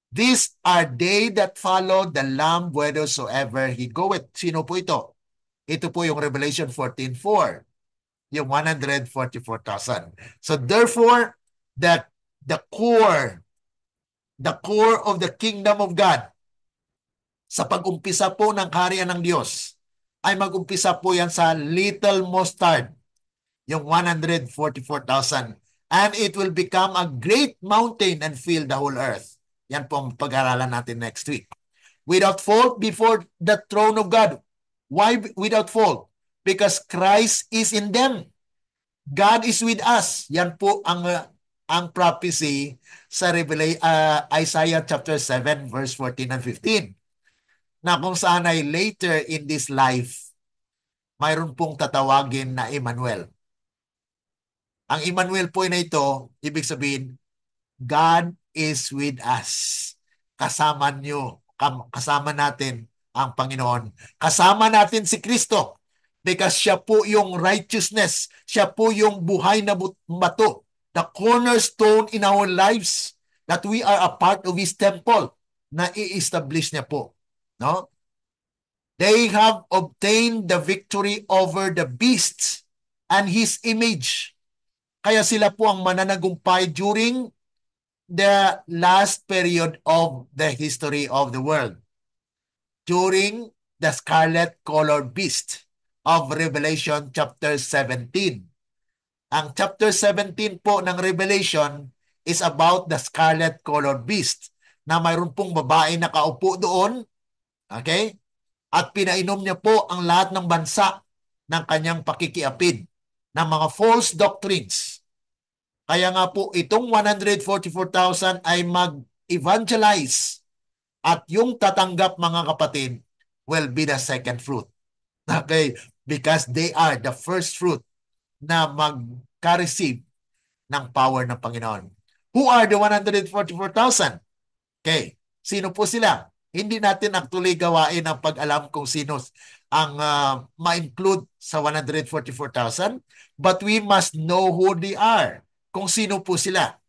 These are they that follow the Lamb whithersoever he goeth. Sino po ito? Ito po yung Revelation 14:4, yung 144,000. So therefore, that the core of the kingdom of God sa pag-umpisa po ng kaharian ng Diyos ay mag-umpisa po yan sa little mustard, yung 144,000. And it will become a great mountain and fill the whole earth. Yan po ang pag-aralan natin next week. Without fault before the throne of God. Why without fault? Because Christ is in them. God is with us. Yan po ang prophecy sa Isaiah chapter 7 verse 14 and 15. Na kung saan ay later in this life, mayroon pong tatawagin na Emmanuel. Ang Emmanuel po na ito, ibig sabihin, God is with us. Kasama nyo, kasama natin ang Panginoon. Kasama natin si Kristo because siya po yung righteousness. Siya po yung buhay na bato. The cornerstone in our lives that we are a part of His temple na i-establish niya po. No? They have obtained the victory over the beasts and his image. Kaya sila po ang mananagumpay during the last period of the history of the world. During the scarlet-colored beast of Revelation chapter 17. Ang chapter 17 po ng Revelation is about the scarlet-colored beast na mayroon pong babae nakaupo doon. Okay? At pinainom niya po ang lahat ng bansa ng kanyang pakikiapid ng mga false doctrines. Kaya nga po itong 144,000 ay mag-evangelize at yung tatanggap mga kapatid will be the second fruit. Okay? Because they are the first fruit na magka-receive ng power ng Panginoon. Who are the 144,000? Okay. Sino po sila? Hindi natin actually gawain ang pag-alam kung sino ang ma-include sa 144,000, but we must know who they are. Kung sino po sila.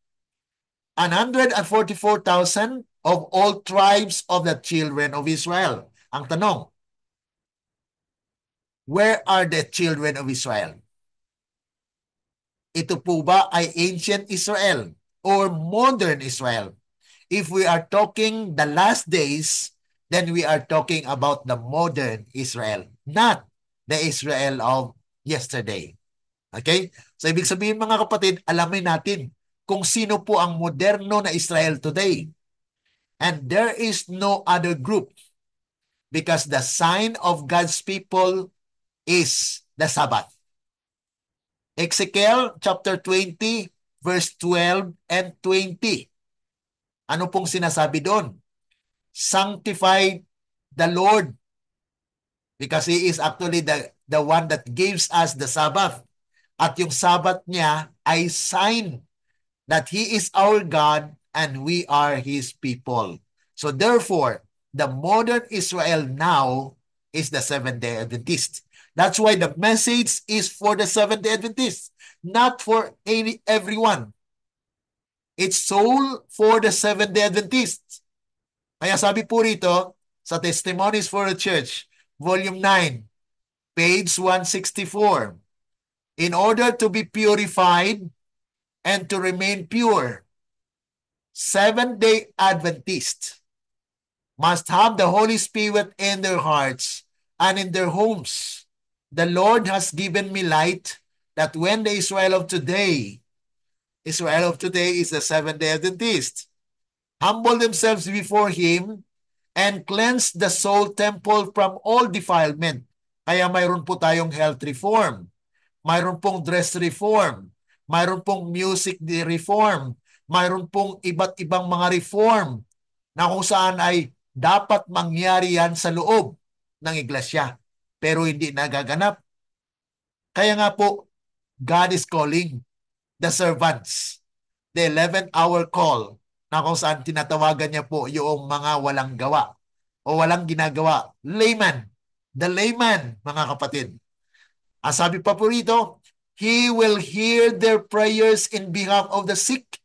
144,000 of all tribes of the children of Israel. Ang tanong, where are the children of Israel? Ito po ba ay ancient Israel or modern Israel? If we are talking the last days, then we are talking about the modern Israel, not the Israel of yesterday. Okay? So ibig sabihin mga kapatid, alamin natin kung sino po ang moderno na Israel today. And there is no other group because the sign of God's people is the Sabbath. Ezekiel chapter 20 verse 12 and 20. Ano pong sinasabi doon? Sanctify the Lord because He is actually the one that gives us the Sabbath. At yung Sabbath niya ay sign that He is our God and we are His people. So therefore, the modern Israel now is the Seventh-day Adventist. That's why the message is for the Seventh-day Adventists, not for everyone. It's sold for the Seventh-day Adventists. Kaya sabi po rito sa Testimonies for the Church, Volume 9, page 164, in order to be purified and to remain pure, Seventh-day Adventists must have the Holy Spirit in their hearts and in their homes. The Lord has given me light that when the Israel of today is the Seventh-day Adventist, humble themselves before Him and cleanse the soul temple from all defilement. Kaya mayroon po tayong health reform, mayroon pong dress reform, mayroon pong music reform, mayroon pong iba't ibang mga reform na kung saan ay dapat mangyari yan sa loob ng iglesia. Pero hindi nagaganap. Kaya nga po, God is calling the servants. The 11th hour call na kung saan tinatawagan niya po yung mga walang gawa o walang ginagawa. Layman. The layman, mga kapatid. Ang sabi pa po rito, He will hear their prayers in behalf of the sick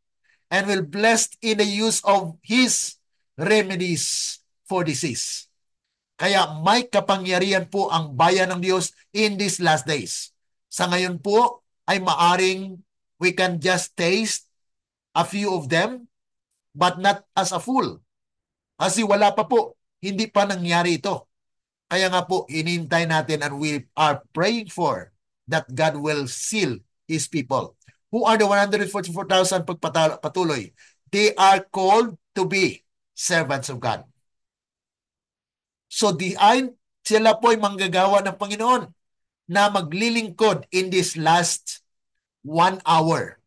and will bless in the use of His remedies for disease. Kaya may kapangyarihan po ang bayan ng Diyos in these last days. Sa ngayon po ay maaring we can just taste a few of them but not as a full. Kasi wala pa po. Hindi pa nangyari ito. Kaya nga po, inintay natin and we are praying for that God will seal His people. Who are the 144,000 pagpatuloy? They are called to be servants of God. So sila po ay manggagawa ng Panginoon na maglilingkod in this last 1 hour.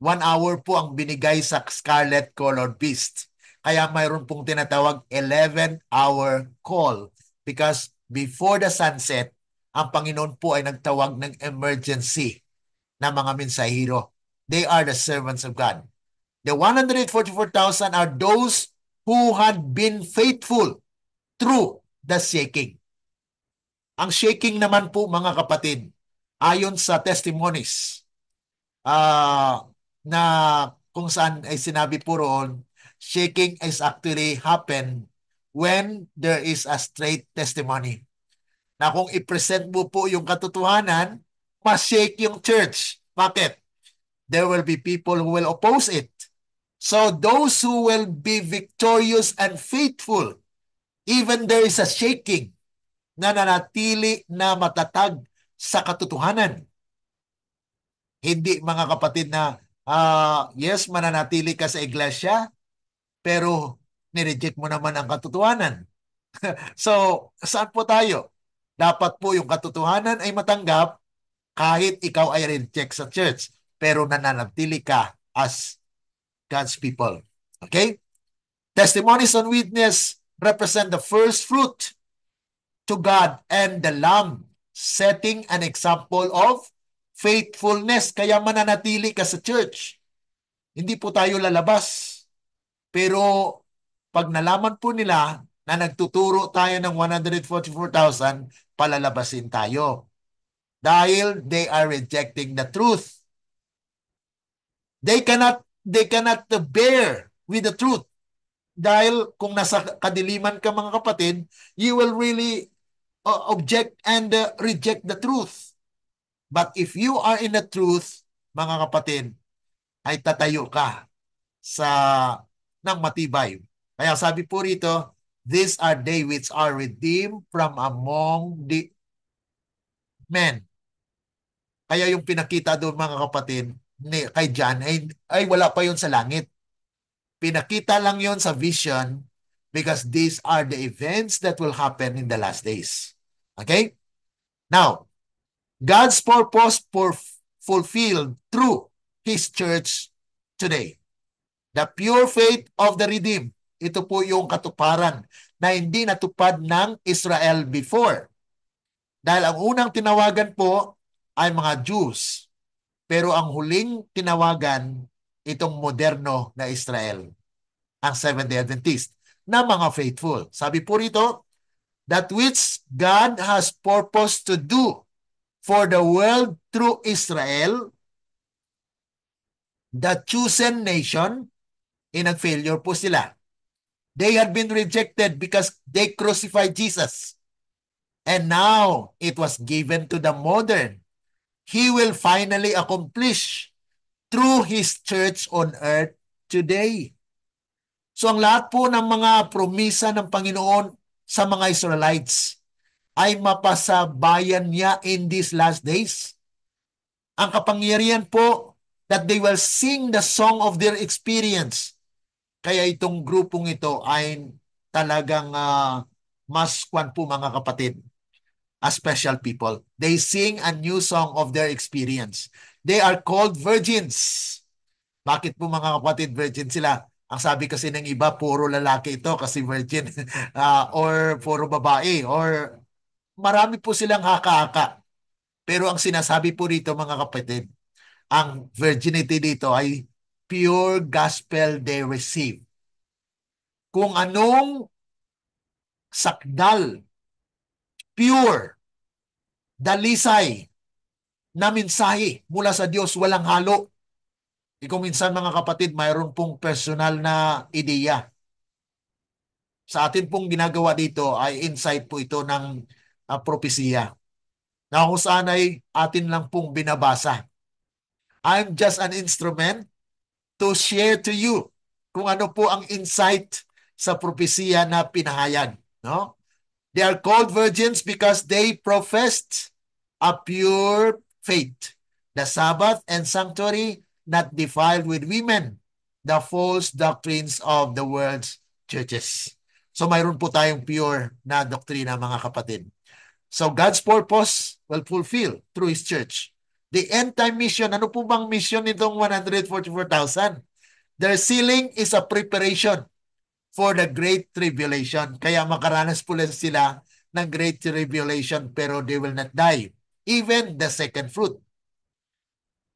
1 hour po ang binigay sa scarlet colored beast. Kaya mayroon pong tinatawag 11-hour call because before the sunset, ang Panginoon po ay nagtawag ng emergency na mga mensahero. They are the servants of God. The 144,000 are those who had been faithful through the shaking. Ang shaking naman po, mga kapatid, ayon sa testimonies, na kung saan ay sinabi po roon, shaking is actually happen when there is a straight testimony. Na kung i-present mo po yung katotohanan, ma-shake yung church. Bakit? There will be people who will oppose it. So those who will be victorious and faithful, even there is a shaking, na nanatili na matatag sa katotohanan. Hindi, mga kapatid, na yes, mananatili ka sa iglesia, pero nireject mo naman ang katotohanan. So, saan po tayo? Dapat po yung katotohanan ay matanggap kahit ikaw ay reject sa church, pero nananatili ka as God's people. Okay? Testimonies on witness represent the first fruit to God and the Lamb, setting an example of faithfulness. Kaya mananatili ka sa church. Hindi po tayo lalabas. Pero pag nalaman po nila na nagtuturo tayo ng 144,000, palalabasin tayo. Dahil they are rejecting the truth. They cannot bear with the truth. Dahil kung nasa kadiliman ka, mga kapatid, you will really object and reject the truth. But if you are in the truth, mga kapatid, ay tatayo ka ng matibay. Kaya sabi po rito, these are they which are redeemed from among the men. Kaya yung pinakita doon, mga kapatid, kay John, ay wala pa yun sa langit. Pinakita lang yun sa vision because these are the events that will happen in the last days. Okay? Now, God's purpose fulfilled through His church today. The pure faith of the redeemed. Ito po yung katuparan na hindi natupad ng Israel before. Dahil ang unang tinawagan po ay mga Jews. Pero ang huling tinawagan, itong moderno na Israel, ang Seventh-day Adventist, na mga faithful. Sabi po rito, that which God has purpose to do for the world through Israel, the chosen nation, nag-failure po sila. They had been rejected because they crucified Jesus. And now, it was given to the modern. He will finally accomplish through His church on earth today. So ang lahat po ng mga promisa ng Panginoon sa mga Israelites ay mapasabayan niya in these last days. Ang kapangyarihan po that they will sing the song of their experience. Kaya itong grupong ito ay talagang mas kwan po, mga kapatid, a special people. They sing a new song of their experience. They are called virgins. Bakit po, mga kapatid, virgin sila? Ang sabi kasi ng iba, puro lalaki ito kasi virgin. Or puro babae. Or marami po silang haka-haka. Pero ang sinasabi po rito, mga kapatid, ang virginity dito ay pure gospel they receive. Kung anong sakdal, pure, dalisay na mensahe mula sa Diyos, walang halo. Kung minsan mga kapatid, mayroon pong personal na ideya. Sa atin pong ginagawa dito ay insight po ito ng propesiya na kung saan ay atin lang pong binabasa. I'm just an instrument to share to you kung ano po ang insight sa propesiya na pinahayag. No? They are called virgins because they professed a pure faith. The Sabbath and sanctuary not defiled with women. The false doctrines of the world's churches. So mayroon po tayong pure na doktrina mga kapatid. So God's purpose will fulfill through His church. The end-time mission, ano po bang mission nitong 144,000? Their sealing is a preparation for the Great Tribulation. Kaya makaranas po sila ng Great Tribulation pero they will not die. Even the second fruit.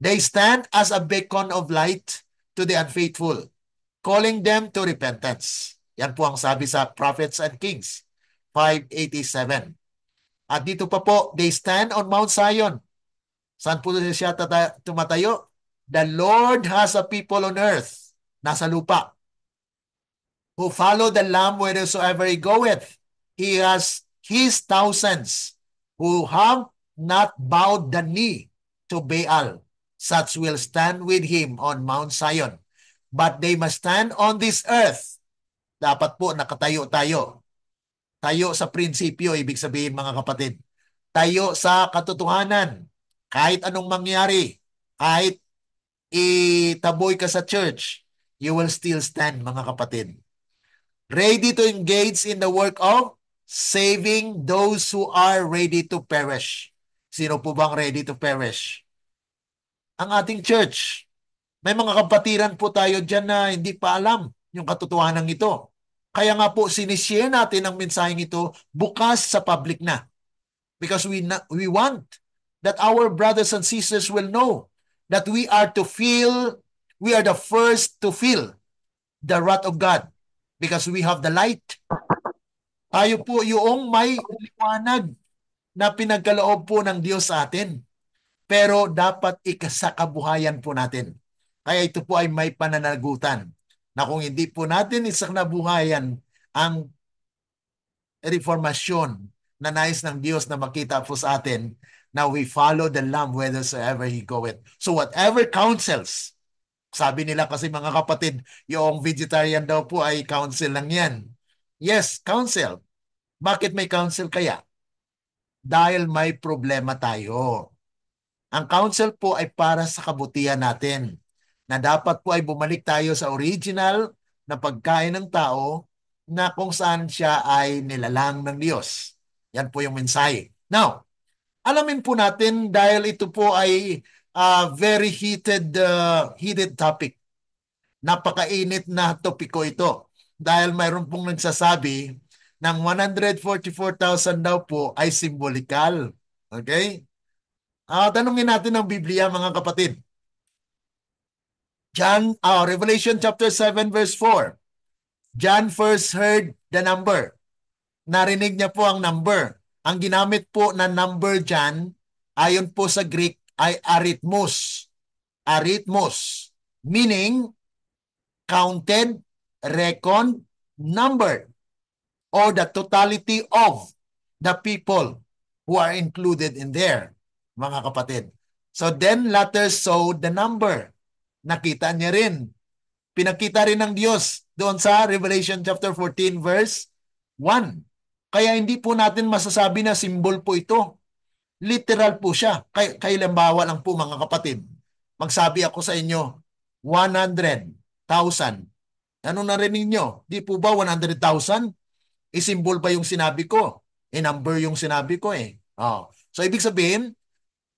They stand as a beacon of light to the unfaithful, calling them to repentance. Yan po ang sabi sa Prophets and Kings 5:87. At dito pa po, they stand on Mount Zion. Saan po siya tumatayo? The Lord has a people on earth, nasa lupa, who follow the Lamb whithersoever he goeth. He has his thousands who have not bowed the knee to Baal. Such will stand with him on Mount Zion. But they must stand on this earth. Dapat po nakatayo tayo. Tayo sa prinsipyo, ibig sabihin mga kapatid. Tayo sa katotohanan. Kahit anong mangyari, kahit itaboy ka sa church, you will still stand mga kapatid. Ready to engage in the work of saving those who are ready to perish. Sino po bang ready to perish? Ang ating church. May mga kapatiran po tayo dyan na hindi pa alam yung katotohanan ito. Kaya nga po sinishare natin ang mensaheng ito bukas sa public na. Because we want that our brothers and sisters will know that we are the first to feel the wrath of God because we have the light. Tayo po yung may liwanag na pinagkaloob po ng Diyos sa atin. Pero dapat ikasakabuhayan po natin. Kaya ito po ay may pananagutan na kung hindi po natin isaknabuhayan ang reformasyon na nais ng Diyos na makita po sa atin, na we follow the Lamb whithersoever He goeth. So whatever counsels, sabi nila kasi mga kapatid, yung vegetarian daw po ay counsel lang yan. Yes, counsel. Bakit may counsel kaya? Dahil may problema tayo. Ang counsel po ay para sa kabutihan natin, na dapat po ay bumalik tayo sa original na pagkain ng tao na kung saan siya ay nilalang ng Diyos. Yan po yung mensahe. Now, alamin po natin dahil ito po ay very heated topic. Napakainit na topiko ito. Dahil mayroon pong nagsasabi ng 144,000 daw po ay symbolikal. Okay? Tanungin natin ang Biblia mga kapatid. Revelation chapter 7 verse 4. John first heard the number. Narinig niya po ang number. Ang ginamit po na number dyan, ayon po sa Greek, ay arithmos. Arithmos. Meaning, counted, reckoned, numbered. Or the totality of the people who are included in there, mga kapatid. So then letters showed the number. Nakita niya rin. Pinakita rin ng Diyos doon sa Revelation chapter 14 verse 1. Kaya hindi po natin masasabi na symbol po ito. Literal po siya. Kailanbawa lang po mga kapatid. Magsabi ako sa inyo, 100,000. Ano narinig nyo? Di po ba 100,000? Isimbol ba yung sinabi ko? Number yung sinabi ko eh. So ibig sabihin,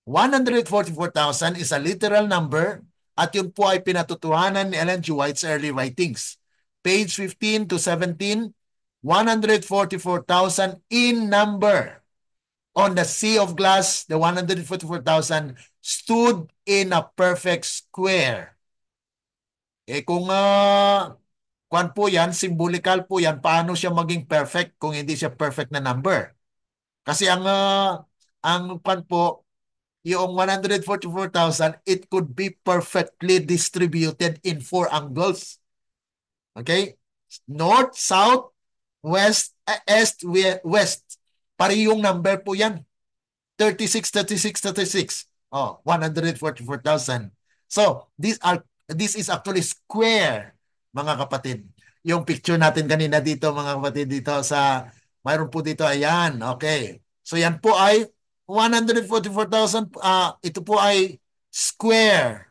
144,000 is a literal number at yun po ay pinatutuhanan ni Ellen G. White's early writings. Page 15 to 17, 144,000 in number. On the sea of glass, the 144,000 stood in a perfect square. Kung kwan po yan, symbolical po yan, paano siya maging perfect kung hindi siya perfect na number? Kasi ang kwan po, yung 144,000, it could be perfectly distributed in four angles. Okay? North, south, west, east, west. Parehong number po yan. 36, 36, 36. Oh, 144,000. So, this is actually square, mga kapatid. Yung picture natin kanina dito, mga kapatid, dito sa, mayroon po dito, ayan, okay. So, yan po ay 144,000, ito po ay square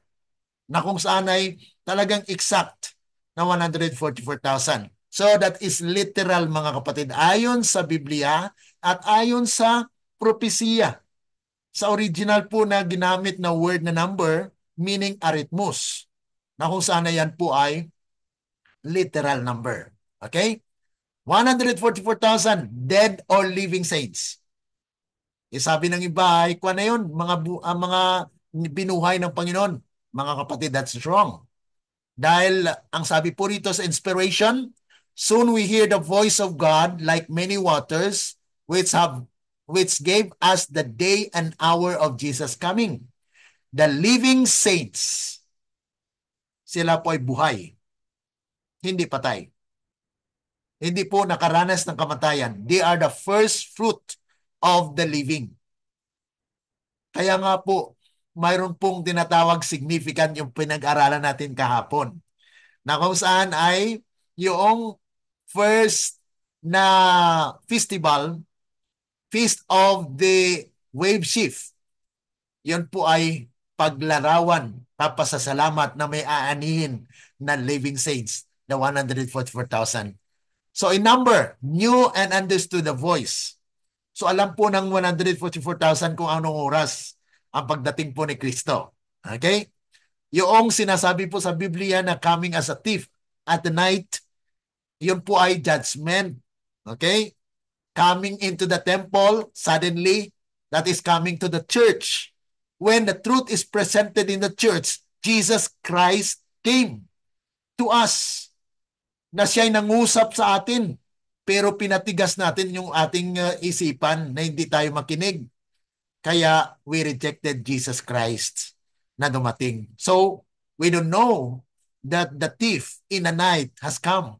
na kung saan ay talagang exact na 144,000. So, that is literal, mga kapatid, ayon sa Biblia at ayon sa propesiya. Sa original po na ginamit na word na number, meaning arithmos, na kung saan na yan po ay literal number. Okay? 144,000 dead or living saints. Sabi ng iba ay, kuha na yun, mga binuhay ng Panginoon. Mga kapatid, that's wrong. Dahil ang sabi po rito sa inspiration, soon we hear the voice of God like many waters, which gave us the day and hour of Jesus coming. The living saints, sila po ay buhay, hindi patay. Hindi po nakaranas ng kamatayan. They are the first fruit of the living. Kaya nga po, mayroon pong tinatawag significant yung pinag-aralan natin kahapon, na kung saan ay yung first na festival, Feast of the Wave Shift. Yun po ay paglarawan, papasasalamat na may aanihin na living saints, the 144,000. So in number, knew and understood the voice. So alam po ng 144,000 kung anong oras ang pagdating po ni Kristo. Okay? Yung sinasabi po sa Biblia na coming as a thief at the night, yun po ay judgment. Okay? Coming into the temple, suddenly, that is coming to the church. When the truth is presented in the church, Jesus Christ came to us na siya'y nangusap sa atin, pero pinatigas natin yung ating isipan na hindi tayo makinig. Kaya we rejected Jesus Christ na dumating. So, we don't know that the thief in the night has come.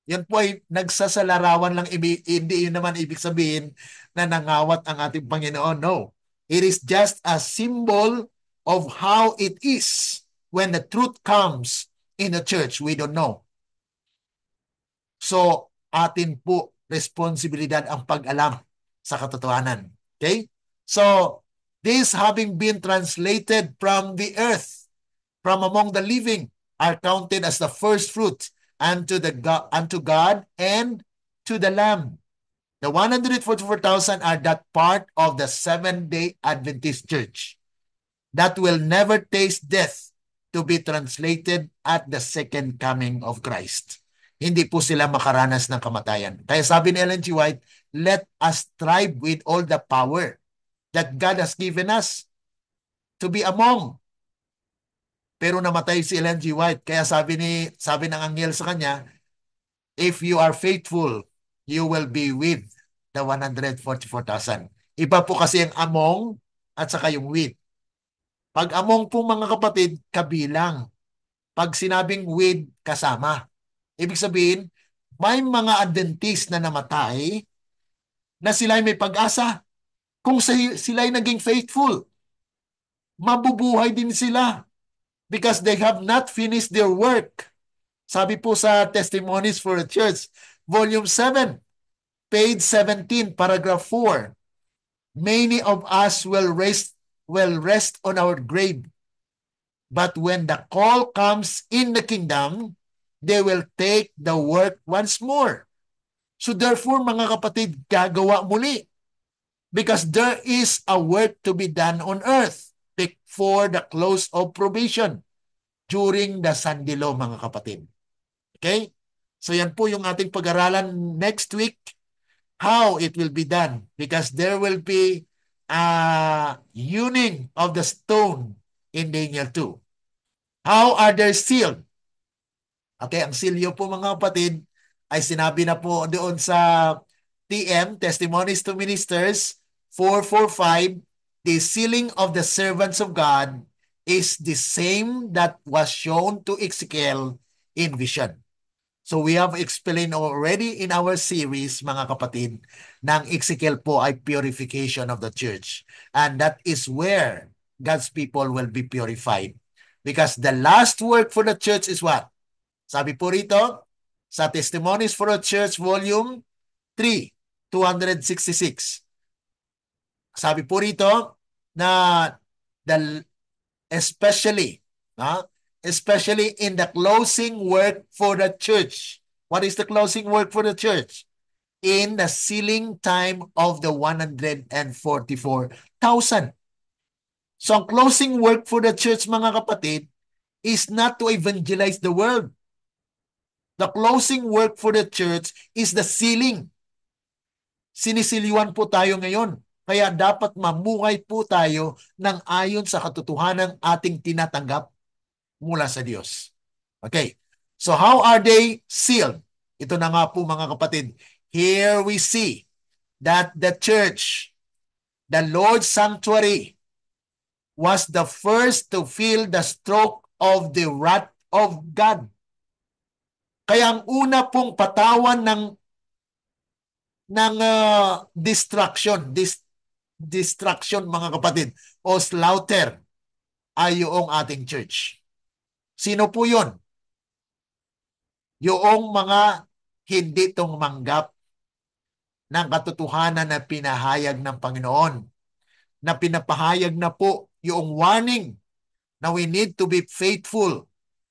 Yan po ay nagsasalarawan lang, hindi yun naman ibig sabihin na nangawat ang ating Panginoon. No. It is just a symbol of how it is when the truth comes in the church. We don't know. So, atin po responsibilidad ang pag-alam sa katotohanan. Okay? So, this having been translated from the earth, from among the living, are counted as the first fruit unto God and to the Lamb. The 144,000 are that part of the Seventh-day Adventist Church that will never taste death to be translated at the second coming of Christ. Hindi po sila makaranas ng kamatayan. Kaya sabi ni Ellen G. White, let us strive with all the power that God has given us to be among. Pero namatay si Ellen G. White. Kaya sabi ng anghel sa kanya, if you are faithful, you will be with the 144,000. Iba po kasi ang among at saka yung with. Pag among po, mga kapatid, kabilang. Pag sinabing with, kasama. Ibig sabihin, may mga Adventist na namatay na sila may pag-asa. Kung sila ay naging faithful, mabubuhay din sila because they have not finished their work. Sabi po sa Testimonies for a Church, Volume 7, page 17, paragraph 4, many of us will rest on our grave. But when the call comes in the kingdom, they will take the work once more. So therefore, mga kapatid, gagawa muli. Because there is a work to be done on earth before the close of probation during the Sandilo, mga kapatid. Okay? So yan po yung ating pag-aralan next week, how it will be done. Because there will be a hewing of the stone in Daniel 2. How are they sealed? Okay, ang silyo po mga kapatid ay sinabi na po doon sa TM, Testimonies to Ministers 445, the sealing of the servants of God is the same that was shown to Ezekiel in vision. So we have explained already in our series, mga kapatid, ng Ezekiel po ay purification of the church. And that is where God's people will be purified. Because the last work for the church is what? Sabi po rito, sa Testimonies for a Church Volume 3, 266. Sabi po rito na especially, especially in the closing work for the church. What is the closing work for the church? In the sealing time of the 144,000. So ang closing work for the church, mga kapatid, is not to evangelize the world. The closing work for the church is the sealing. Sinisiliwan po tayo ngayon. Kaya dapat mamuhay po tayo ng ayon sa katotohanan ating tinatanggap mula sa Diyos. Okay. So how are they sealed? Ito na nga po mga kapatid. Here we see that the church, the Lord's sanctuary, was the first to feel the stroke of the wrath of God. Kaya ang una pong patawan ng destruction mga kapatid o slaughter ay yung ating church. Sino po yun? Yung mga hindi tumanggap ng katotohanan na pinahayag ng Panginoon, na pinapahayag na po yung warning na we need to be faithful,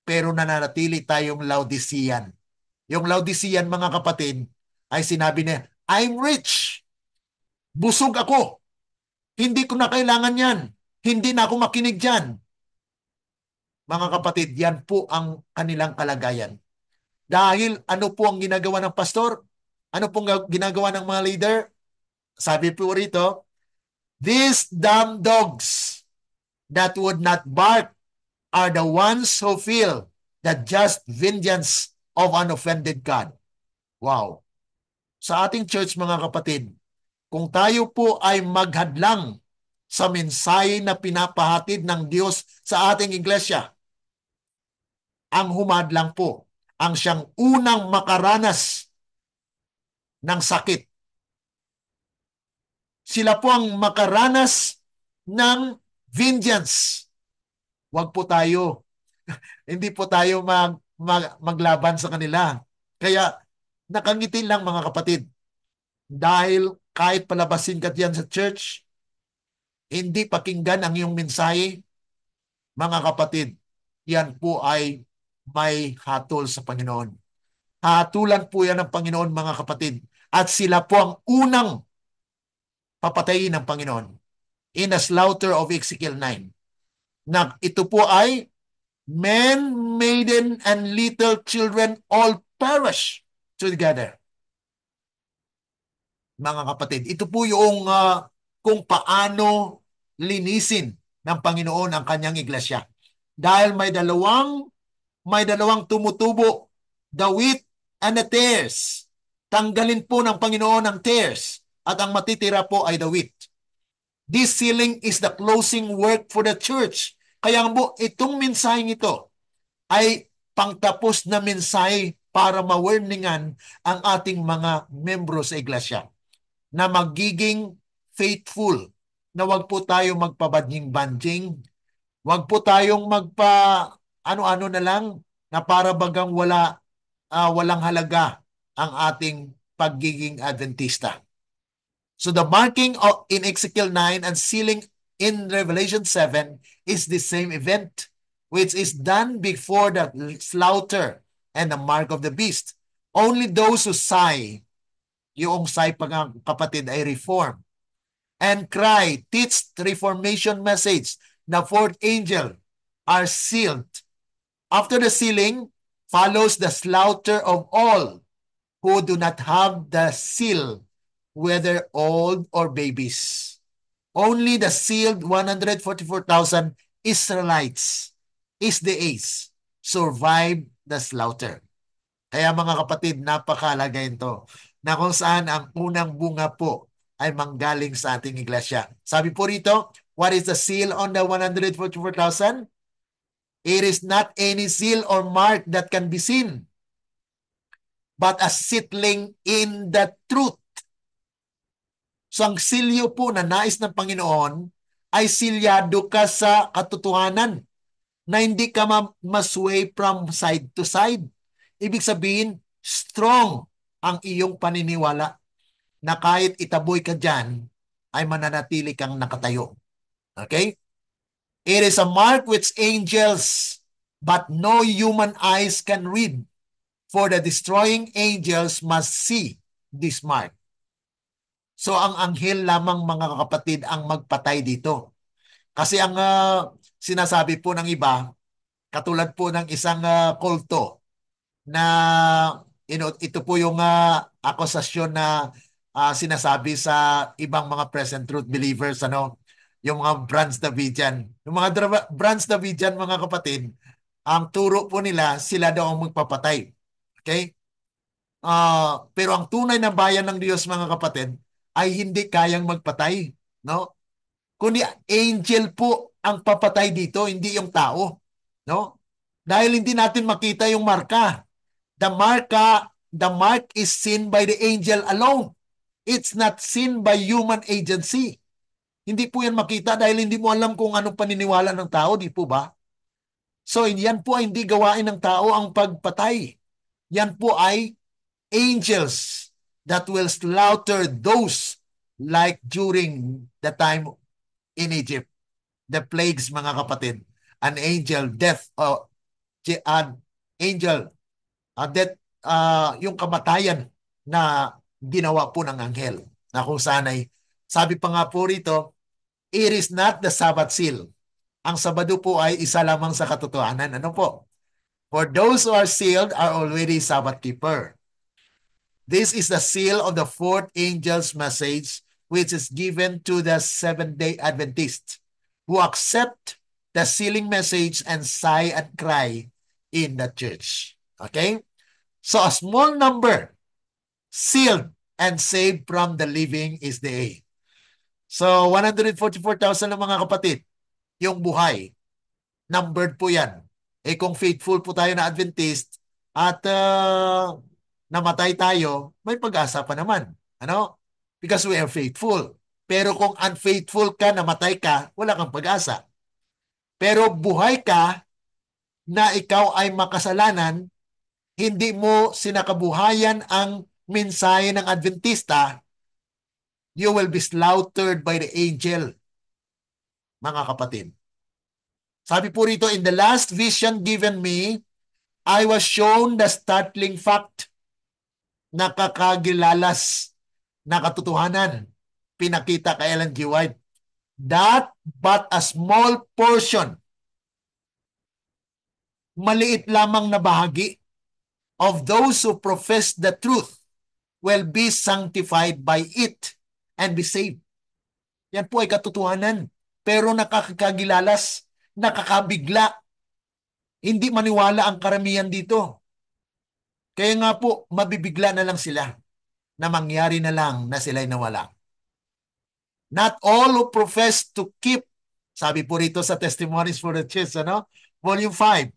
pero nananatili tayong Laodicean. Yung Laodicean, mga kapatid, ay sinabi niya, I'm rich. Busog ako. Hindi ko na kailangan yan. Hindi na ako makinig dyan. Mga kapatid, yan po ang kanilang kalagayan. Dahil ano po ang ginagawa ng pastor? Ano pong ginagawa ng mga leader? Sabi po rito, these dumb dogs that would not bark are the ones who feel the just vengeance of an offended God. Wow. Sa ating church, mga kapatid, kung tayo po ay maghadlang sa mensahe na pinapahatid ng Diyos sa ating iglesia, ang humadlang po ang siyang unang makaranas ng sakit. Sila po ang makaranas ng vengeance. Huwag po tayo, hindi po tayo maglaban sa kanila. Kaya nakangiti lang mga kapatid. Dahil kahit palabasin ka diyan sa church, hindi pakinggan ang iyong mensahe, mga kapatid, yan po ay may hatol sa Panginoon. Hatulan po yan ng Panginoon, mga kapatid. At sila po ang unang papatayin ng Panginoon in the slaughter of Ezekiel 9. Na ito po ay men, maiden, and little children all perish together. Mga kapatid, ito po yung kung paano linisin ng Panginoon ang kanyang iglesia. Dahil may dalawang tumutubo, the wheat and the tares. Tanggalin po ng Panginoon ang tares at ang matitira po ay the wheat. This sealing is the closing work for the church. Kaya po itong mensaheng ito ay pangtapos na mensahe para ma-warningan ang ating mga membro sa iglesia na magiging faithful, na wag po tayo magpabadjing-banjing, wag po tayong ano-ano na lang na para bagang walang halaga ang ating pagiging Adventista. So the marking in Ezekiel 9 and sealing in Revelation 7 is the same event, which is done before the slaughter and the mark of the beast. Only those who sigh, yung sigh pag kapatid ay reform, and cry, teach the reformation message, the fourth angel, are sealed. After the sealing, follows the slaughter of all who do not have the seal, whether old or babies. Only the sealed 144,000 Israelites is the ace survived the slaughter. Kaya mga kapatid, napakalaga ito na kung saan ang unang bunga po ay manggaling sa ating iglesia. Sabi po rito, what is the seal on the 144,000? It is not any seal or mark that can be seen, but a settling in the truth. So ang silyo po na nais ng Panginoon ay silyado ka sa katotohanan na hindi ka masway from side to side. Ibig sabihin, strong ang iyong paniniwala na kahit itaboy ka dyan, ay mananatili kang nakatayo. Okay? It is a mark which angels but no human eyes can read, for the destroying angels must see this mark. So ang anghel lamang mga kapatid ang magpatay dito. Kasi ang sinasabi po ng iba, katulad po ng isang kulto na ito po yung akusasyon na sinasabi sa ibang mga present truth believers, yung mga Branch Davidian. Yung mga Branch Davidian, mga kapatid, ang turo po nila, sila daw ang magpapatay. Okay? Pero ang tunay na bayan ng Diyos, mga kapatid, ay hindi kayang magpatay. No? Kundi angel po ang papatay dito, hindi yung tao. No? Dahil hindi natin makita yung marka. The mark is seen by the angel alone. It's not seen by human agency. Hindi po yan makita dahil hindi mo alam kung anong paniniwala ng tao, di po ba? So, yan po ay hindi gawain ng tao ang pagpatay. Yan po ay angels that will slaughter those like during the time in Egypt. The plagues, mga kapatid. An angel, death, an angel, death, yung kamatayan na ginawa po ng anghel. Na kung saan ay, sabi pa nga po rito, it is not the Sabbath seal. Ang Sabado po ay isa lamang sa katotohanan. Ano po? For those who are sealed are already Sabbath keeper. This is the seal of the fourth angel's message, which is given to the Seventh-day Adventists who accept the sealing message and sigh and cry in the church. Okay? So a small number sealed and saved from the living is the A. So 144,000 ng mga kapatid, yung buhay, numbered po yan. Kung faithful po tayo na Adventist at namatay tayo, may pag-asa pa naman. Ano? Because we are faithful. Pero kung unfaithful ka, namatay ka, wala kang pag-asa. Pero buhay ka na ikaw ay makasalanan, hindi mo sinakabuhayan ang mensahe ng Adventista, you will be slaughtered by the angel, mga kapatid. Sabi po rito, in the last vision given me, I was shown the startling fact, nakakagilalas na katotohanan, pinakita kay Ellen G. White, that but a small portion, maliit lamang na bahagi, of those who profess the truth will be sanctified by it and be saved. Yan po ay katotohanan. Pero nakakagilalas, nakakabigla. Hindi maniwala ang karamihan dito. Kaya nga po, mabibigla na lang sila na mangyari na lang na sila'y nawala. Not all who profess to keep, sabi po rito sa Testimonies for the Church, Volume 5,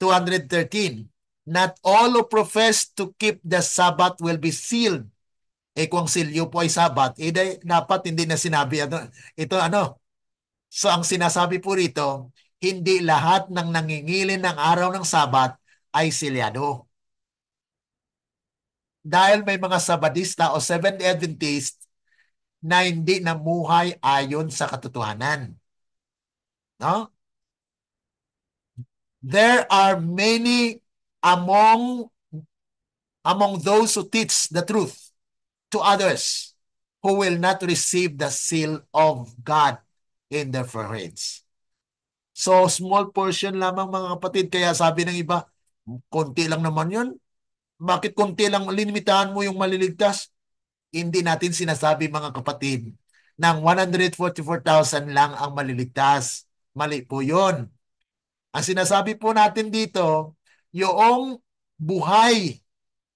213, not all who profess to keep the Sabbath will be sealed. Kung silyo po ay Sabbath, dapat hindi na sinabi ito. So ang sinasabi po rito, hindi lahat ng nangingilin ng araw ng Sabbath ay silyado. Dahil may mga Sabadista o Seventh-day Adventist na hindi namuhay ayon sa katotohanan. No? There are many among those who teach the truth to others who will not receive the seal of God in their foreheads. So, small portion lamang mga kapatid. Kaya sabi ng iba, konti lang naman yun. Bakit konti lang, limitahan mo yung maliligtas? Hindi natin sinasabi mga kapatid, ng 144,000 lang ang maliligtas. Mali po yun. Ang sinasabi po natin dito, yung buhay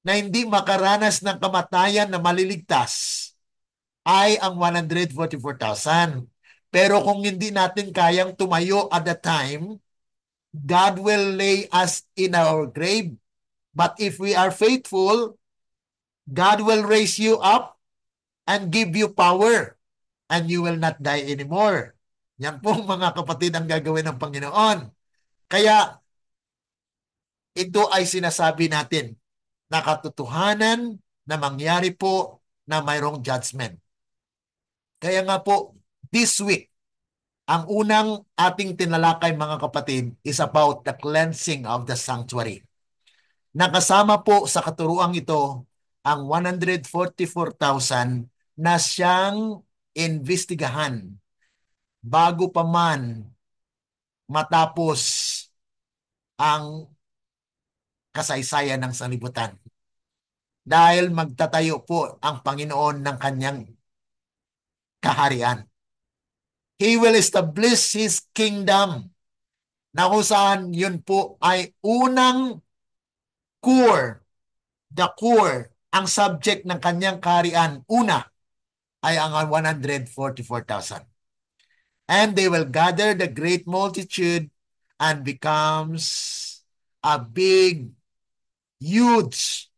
na hindi makaranas ng kamatayan na maliligtas ay ang 144,000. Pero kung hindi natin kayang tumayo at the time, God will lay us in our grave. But if we are faithful, God will raise you up and give you power and you will not die anymore. Yan po mga kapatid ang gagawin ng Panginoon. Kaya ito ay sinasabi natin na katotohanan na mangyari po na mayroong judgment. Kaya nga po, this week, ang unang ating tinalakay mga kapatid is about the cleansing of the sanctuary. Nakasama po sa katuruang ito ang 144,000 na siyang investigahan bago pa man matapos ang kasaysayan ng sanlibutan. Dahil magtatayo po ang Panginoon ng kanyang kaharian. He will establish His kingdom na kung saan yun po ay unang the core, ang subject ng kanyang kaharian, una ay ang 144,000. And they will gather the great multitude and becomes a big, huge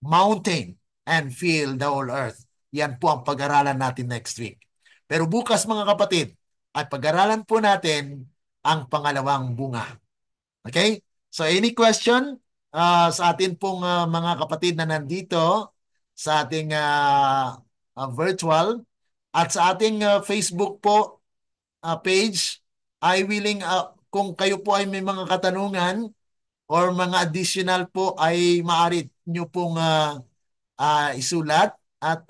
mountain and fill the whole earth. Yan po ang pag-aralan natin next week. Pero bukas mga kapatid, at pag-aralan po natin ang pangalawang bunga. Okay? So any question sa atin pong mga kapatid na nandito sa ating virtual at sa ating Facebook po page, ay willing kung kayo po ay may mga katanungan or mga additional po ay maaari nyo pong isulat at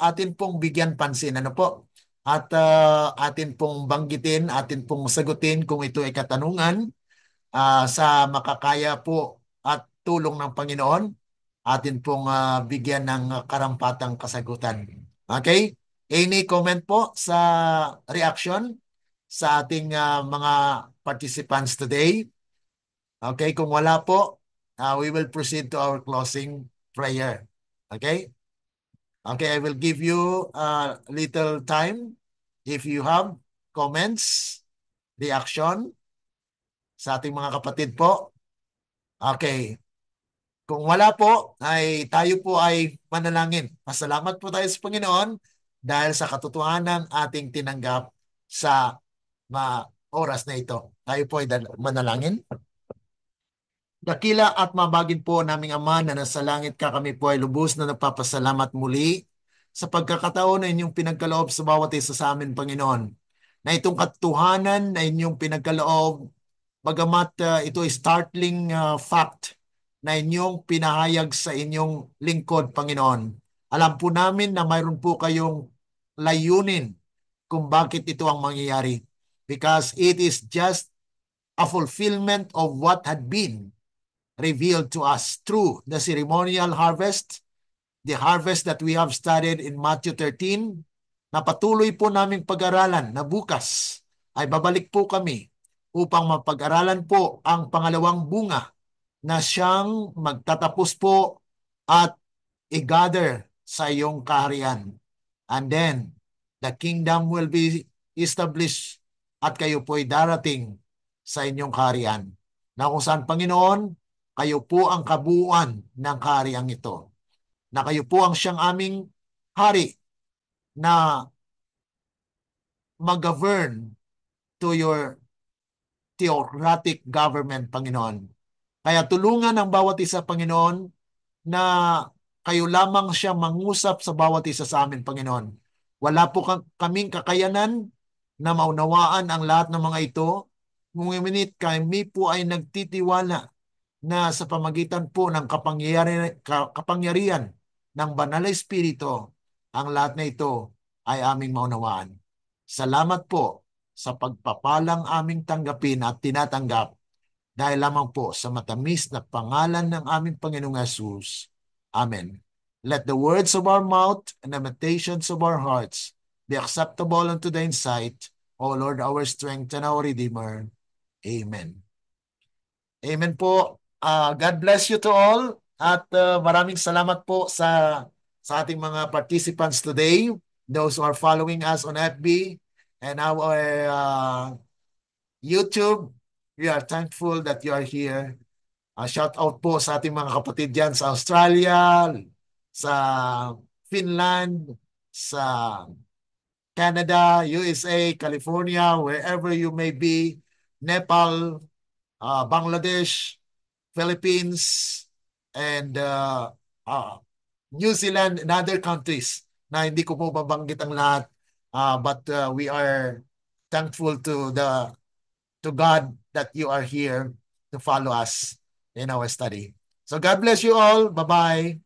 atin pong bigyan pansin. Ano po? At atin pong banggitin, atin pong sagutin kung ito ay katanungan sa makakaya po at tulong ng Panginoon, atin pong bigyan ng karampatang kasagutan. Okay? Any comment po sa reaction sa ating mga participants today? Okay, kung wala po, we will proceed to our closing prayer. Okay? Okay, I will give you a little time if you have comments, reaction sa ating mga kapatid po. Okay. Kung wala po, ay tayo po ay manalangin. Pasalamat po tayo sa Panginoon dahil sa katotohanan ating tinanggap sa oras na ito. Tayo po ay manalangin. Dakila at mabagin po naming Ama na nasa langit ka, kami po ay lubos na nagpapasalamat muli sa pagkakataon na inyong pinagkaloob sa bawat isa sa amin, Panginoon. Na itong katotohanan na inyong pinagkaloob, bagamat ito ay startling fact na inyong pinahayag sa inyong lingkod, Panginoon. Alam po namin na mayroon po kayong layunin kung bakit ito ang mangyayari. Because it is just a fulfillment of what had been revealed to us through the ceremonial harvest, the harvest that we have studied in Matthew 13, na patuloy po naming pag-aralan na bukas ay babalik po kami upang mapag-aralan po ang pangalawang bunga na siyang magtatapos po at i-gather sa iyong kaharian. And then, the kingdom will be established at kayo po ay darating sa inyong kaharian. Na kung saan, Panginoon, kayo po ang kabuuan ng kahariang ito. Na kayo po ang siyang aming hari na mag-govern to your theocratic government, Panginoon. Kaya tulungan ang bawat isa, Panginoon, na kayo lamang siya mangusap sa bawat isa sa amin, Panginoon. Wala po kaming kakayanan na maunawaan ang lahat ng mga ito. Ngunit kami po ay nagtitiwala na sa pamagitan po ng kapangyarihan ng Banal na Espiritu, ang lahat na ito ay aming maunawaan. Salamat po sa pagpapalang aming tanggapin at tinatanggap dahil lamang po sa matamis na pangalan ng aming Panginoong Hesus. Amen. Let the words of our mouth and the meditations of our hearts be acceptable unto thine sight, O Lord, our strength and our Redeemer. Amen. Amen po. God bless you to all at maraming salamat po sa ating mga participants today, those who are following us on FB and our YouTube. We are thankful that you are here. Shout out po sa ating mga kapatid dyan sa Australia, sa Finland, sa Canada, USA, California, wherever you may be, Nepal, Bangladesh, Philippines, and New Zealand and other countries na hindi ko po mabanggit ang lahat. But we are thankful to God that you are here to follow us in our study. So God bless you all. Bye-bye.